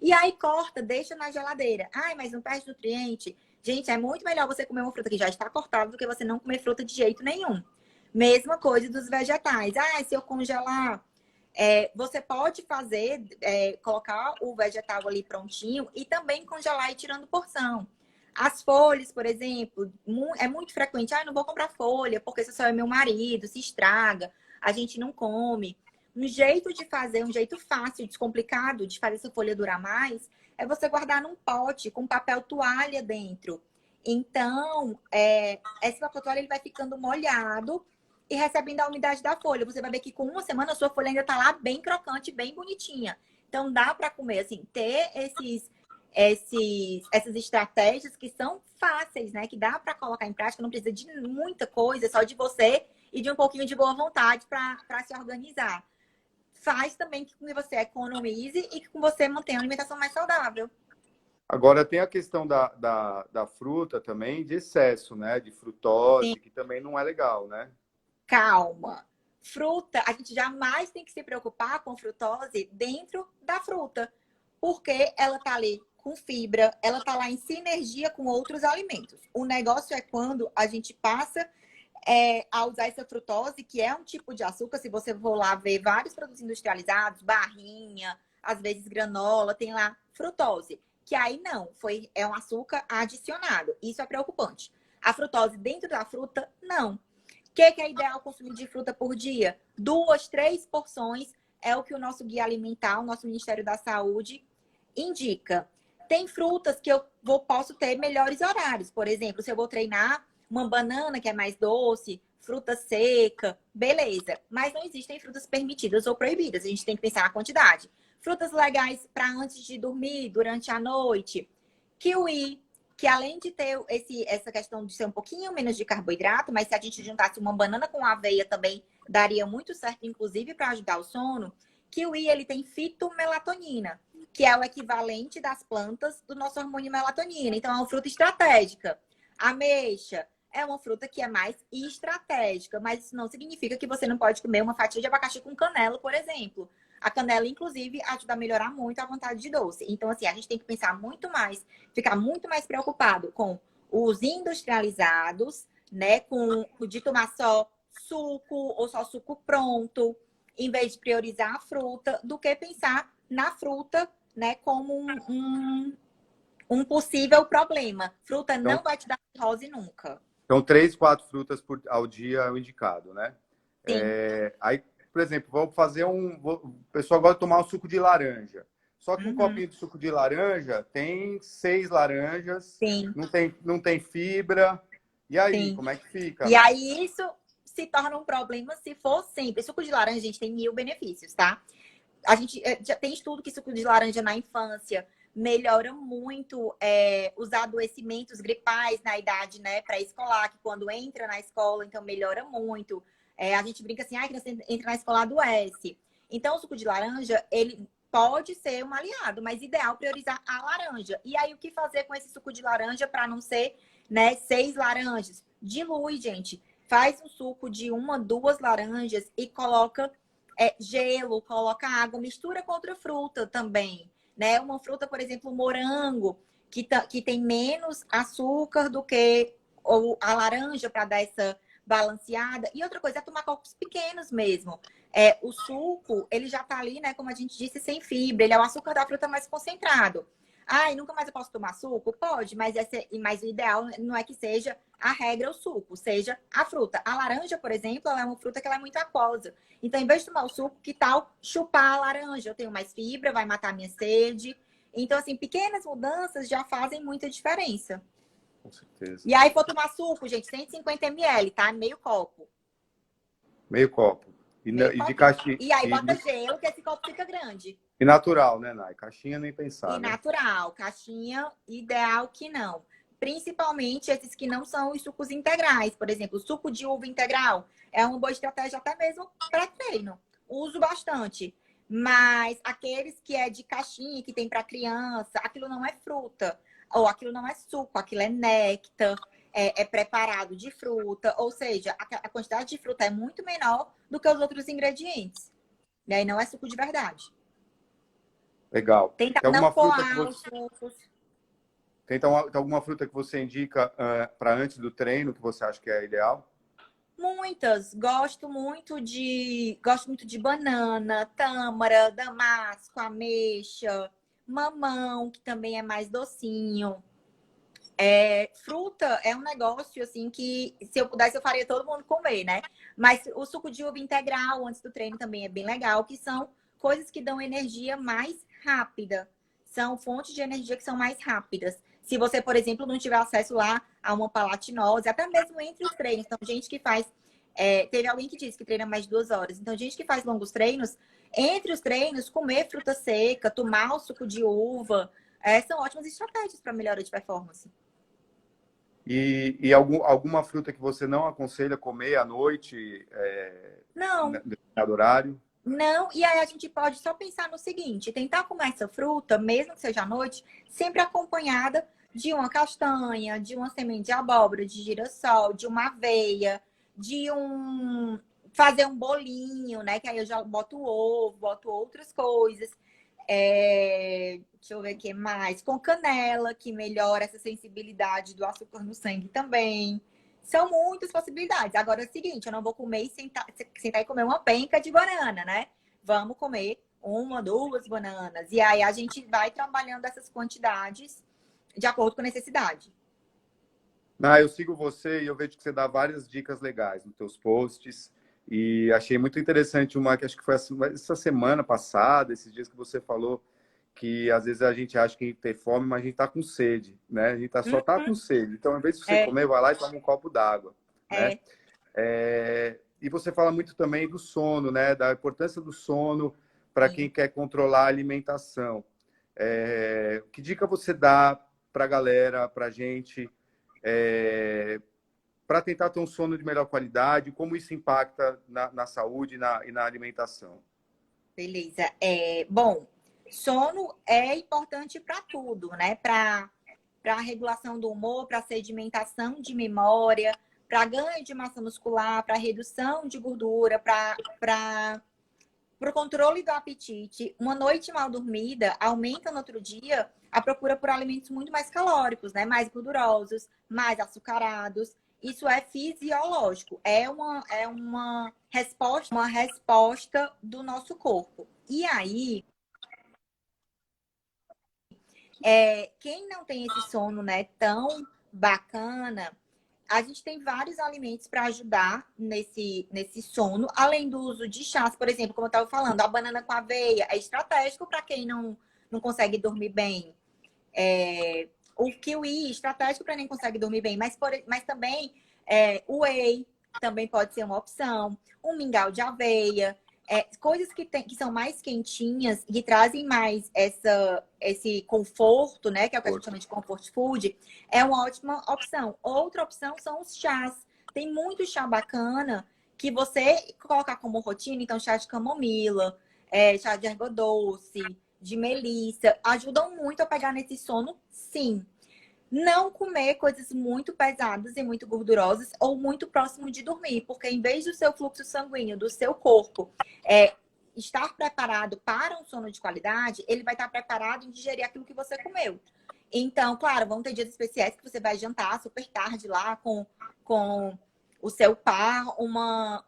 E aí corta, deixa na geladeira. Ai, mas não perde nutriente. Gente, é muito melhor você comer uma fruta que já está cortada do que você não comer fruta de jeito nenhum. Mesma coisa dos vegetais. Ah, se eu congelar, você pode fazer, colocar o vegetal ali prontinho e também congelar e ir tirando porção. As folhas, por exemplo, é muito frequente. Ah, eu não vou comprar folha porque se só é meu marido, se estraga, a gente não come. Um jeito de fazer, um jeito fácil, descomplicado de fazer essa folha durar mais, é você guardar num pote com papel toalha dentro. Então, esse papel toalha ele vai ficando molhado e recebendo a umidade da folha. Você vai ver que com uma semana a sua folha ainda tá lá bem crocante, bem bonitinha. Então, dá para comer, assim, ter essas estratégias que são fáceis, né? Que dá para colocar em prática, não precisa de muita coisa, só de você e de um pouquinho de boa vontade para se organizar. Faz também que você economize e que você mantenha uma alimentação mais saudável. Agora, tem a questão da fruta também, de excesso, né? De frutose, Sim, que também não é legal, né? Calma. Fruta, a gente jamais tem que se preocupar com frutose dentro da fruta, porque ela tá ali com fibra, ela tá lá em sinergia com outros alimentos. O negócio é quando a gente passa a usar essa frutose, que é um tipo de açúcar. Se você for lá ver vários produtos industrializados, barrinha, às vezes granola, tem lá frutose. Que aí não, é um açúcar adicionado. Isso é preocupante. A frutose dentro da fruta, não. O que é ideal consumir de fruta por dia? 2, 3 porções é o que o nosso guia alimentar, o nosso Ministério da Saúde, indica. Tem frutas que eu posso ter melhores horários. Por exemplo, se eu vou treinar uma banana que é mais doce, fruta seca, beleza. Mas não existem frutas permitidas ou proibidas. A gente tem que pensar na quantidade. Frutas legais para antes de dormir, durante a noite. Kiwi, que além de ter essa questão de ser um pouquinho menos de carboidrato, mas se a gente juntasse uma banana com aveia também daria muito certo, inclusive para ajudar o sono. Kiwi, ele tem fitomelatonina, que é o equivalente das plantas do nosso hormônio melatonina. Então, é uma fruta estratégica. Ameixa é uma fruta que é mais estratégica, mas isso não significa que você não pode comer uma fatia de abacaxi com canela, por exemplo. A canela, inclusive, ajuda a melhorar muito a vontade de doce. Então, assim, a gente tem que pensar muito mais, ficar muito mais preocupado com os industrializados, né? De tomar só suco ou só suco pronto, em vez de priorizar a fruta, do que pensar na fruta, né, como um possível problema. Fruta Então, não vai te dar cirrose nunca. então 3, 4 frutas ao dia é o indicado, né? Sim. Aí, por exemplo, vou fazer o pessoal gosta de tomar um suco de laranja. Só que um Uhum. copinho de suco de laranja tem 6 laranjas, Sim, não tem fibra. E aí, sim. como é que fica, E Nai? aí isso se torna um problema se for sempre. Suco de laranja, gente, tem 1000 benefícios, tá? A gente já tem estudo que suco de laranja na infância melhora muito os adoecimentos gripais na idade, né, pré-escolar, que quando entra na escola, então melhora muito. A gente brinca assim, a criança entra na escola, adoece. Então, o suco de laranja, ele pode ser um aliado, mas ideal priorizar a laranja. E aí, o que fazer com esse suco de laranja para não ser, né, 6 laranjas? Dilui, gente. Faz um suco de 1, 2 laranjas e coloca gelo, coloca água, mistura com outra fruta também, né? Uma fruta, por exemplo, o morango, que tem menos açúcar do que a laranja para dar essa balanceada. E outra coisa é tomar copos pequenos mesmo. O suco, ele já tá ali, né? Como a gente disse, sem fibra. Ele é o açúcar da fruta mais concentrado. Ai, nunca mais eu posso tomar suco? Pode, mas o ideal não é que seja a regra o suco, seja a fruta. A laranja, por exemplo, ela é uma fruta que ela é muito aquosa. Então, em vez de tomar o suco, que tal chupar a laranja? Eu tenho mais fibra, vai matar a minha sede. Então, assim, pequenas mudanças já fazem muita diferença. Com certeza. E aí, for tomar suco, gente, 150 ml, tá? Meio copo. Meio copo. Meio E de copinho. caixinha. E aí, bota gelo, que esse copo fica grande. E natural, né, Nai? Caixinha nem E pensar, né? natural. Caixinha, ideal que não. Principalmente esses que não são os sucos integrais. Por exemplo, o suco de uva integral é uma boa estratégia até mesmo para treino. Uso bastante. Mas aqueles que é de caixinha, que tem para criança, aquilo não é fruta. Ou aquilo não é suco, aquilo é néctar, é preparado de fruta. Ou seja, a quantidade de fruta é muito menor do que os outros ingredientes. E aí não é suco de verdade. Legal. Tenta Tem não alguma fruta que coar você, os sucos. tem alguma fruta que você indica para antes do treino que você acha que é ideal? Muitas. Gosto muito de banana, tâmara, damasco, ameixa, mamão, que também é mais docinho. Fruta é um negócio assim que, se eu pudesse, eu faria todo mundo comer, né? Mas o suco de uva integral antes do treino também é bem legal, que são coisas que dão energia mais rápida. São fontes de energia que são mais rápidas. Se você, por exemplo, não tiver acesso lá a uma palatinose, até mesmo entre os treinos. Então, gente que faz. Teve alguém que disse que treina mais de 2 horas. Então, gente que faz longos treinos, entre os treinos, comer fruta seca, tomar o suco de uva, são ótimas estratégias para melhora de performance. E alguma fruta que você não aconselha comer à noite, Não, em determinado horário? não. E aí a gente pode só pensar no seguinte: tentar comer essa fruta, mesmo que seja à noite, sempre acompanhada de uma castanha, de uma semente de abóbora, de girassol, de uma aveia. de fazer um bolinho, né? Que aí eu já boto ovo, boto outras coisas. Deixa eu ver o que mais. Com canela, que melhora essa sensibilidade do açúcar no sangue também. São muitas possibilidades. Agora é o seguinte, eu não vou comer e sentar e comer uma penca de banana, né? Vamos comer uma, duas bananas. E aí a gente vai trabalhando essas quantidades de acordo com a necessidade. Eu sigo você e eu vejo que você dá várias dicas legais nos teus posts. E achei muito interessante uma que acho que foi essa semana passada, esses dias que você falou que às vezes a gente acha que tem fome, mas a gente está com sede, né? A gente só está com sede. Então, ao invés de você comer, vai lá e toma um copo d'água, né? E você fala muito também do sono, né? Da importância do sono para quem quer controlar a alimentação. Que dica você dá para a galera, para a gente, para tentar ter um sono de melhor qualidade? Como isso impacta na saúde e na alimentação? Beleza. Bom, sono é importante para tudo, né? Para a regulação do humor, para a sedimentação de memória, para ganho de massa muscular, para redução de gordura, para o controle do apetite. Uma noite mal dormida aumenta no outro dia a procura por alimentos muito mais calóricos, né? Mais gordurosos, mais açucarados. Isso é fisiológico, é uma resposta do nosso corpo. E aí, quem não tem esse sono, né, tão bacana, a gente tem vários alimentos para ajudar nesse sono, além do uso de chás, por exemplo, como eu estava falando, a banana com aveia é estratégico para quem não consegue dormir bem. O kiwi, estratégico para quem consegue dormir bem, mas também o whey também pode ser uma opção, um mingau de aveia, coisas que são mais quentinhas e que trazem mais esse conforto, né? Que é o que a gente chama de comfort food, é uma ótima opção. Outra opção são os chás. Tem muito chá bacana que você colocar como rotina, então chá de camomila, chá de erva doce, de melissa, ajudam muito a pegar nesse sono, sim. Não comer coisas muito pesadas e muito gordurosas ou muito próximo de dormir, porque em vez do seu fluxo sanguíneo, do seu corpo, estar preparado para um sono de qualidade, ele vai estar preparado em digerir aquilo que você comeu. Então, claro, vão ter dias especiais que você vai jantar super tarde lá com o seu par, uma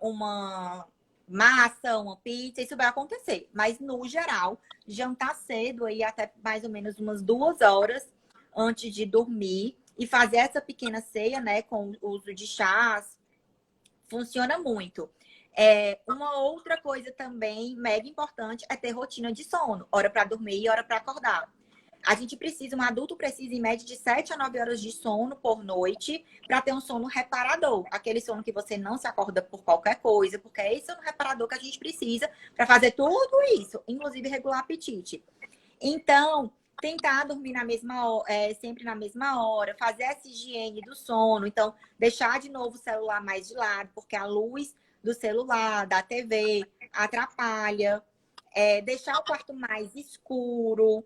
massa, uma pizza, isso vai acontecer. Mas, no geral, jantar cedo aí até mais ou menos umas 2 horas antes de dormir e fazer essa pequena ceia, né, com o uso de chás, funciona muito. Uma outra coisa também mega importante é ter rotina de sono, hora para dormir e hora para acordar. Um adulto precisa em média de 7 a 9 horas de sono por noite para ter um sono reparador. Aquele sono que você não se acorda por qualquer coisa, porque é esse sono reparador que a gente precisa para fazer tudo isso, inclusive regular apetite. Então, tentar dormir sempre na mesma hora, fazer essa higiene do sono. Então, deixar de novo o celular mais de lado, porque a luz do celular, da TV, atrapalha. Deixar o quarto mais escuro.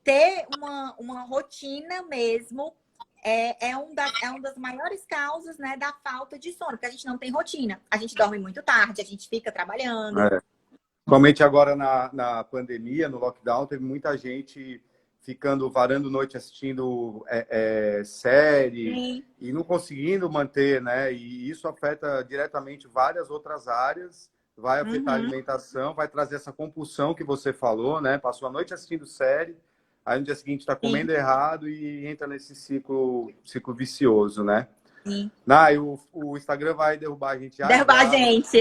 Ter uma rotina mesmo é uma das maiores causas, né, da falta de sono, porque a gente não tem rotina. A gente dorme muito tarde, a gente fica trabalhando. Principalmente agora na pandemia, no lockdown, teve muita gente varando noite assistindo série Sim. E não conseguindo manter, né? E isso afeta diretamente várias outras áreas, vai afetar a alimentação, vai trazer essa compulsão que você falou, né? Passou a noite assistindo série, aí no dia seguinte está comendo errado e entra nesse ciclo vicioso, né? Sim. O Instagram vai derrubar a gente já. Derrubar a gente,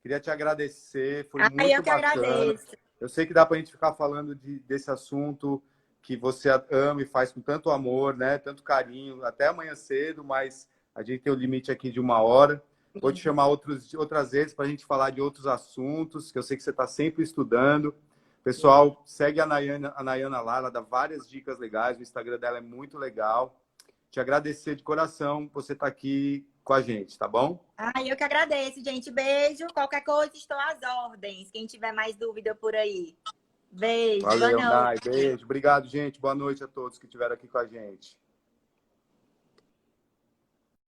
Queria te agradecer, foi eu muito que bacana. agradeço. Eu sei que dá para a gente ficar falando desse assunto que você ama e faz com tanto amor, né? Tanto carinho, até amanhã cedo, mas a gente tem o limite aqui de 1 hora. Vou te chamar outras vezes para a gente falar de outros assuntos, que eu sei que você está sempre estudando. Pessoal, segue a Nayana lá, ela dá várias dicas legais, o Instagram dela é muito legal. Te agradecer de coração por você estar aqui com a gente, tá bom? Eu que agradeço, gente. Beijo. Qualquer coisa, estou às ordens. Quem tiver mais dúvida por aí. Beijo. Valeu, Boa noite. Nay. Beijo. Obrigado, gente. Boa noite a todos que estiveram aqui com a gente.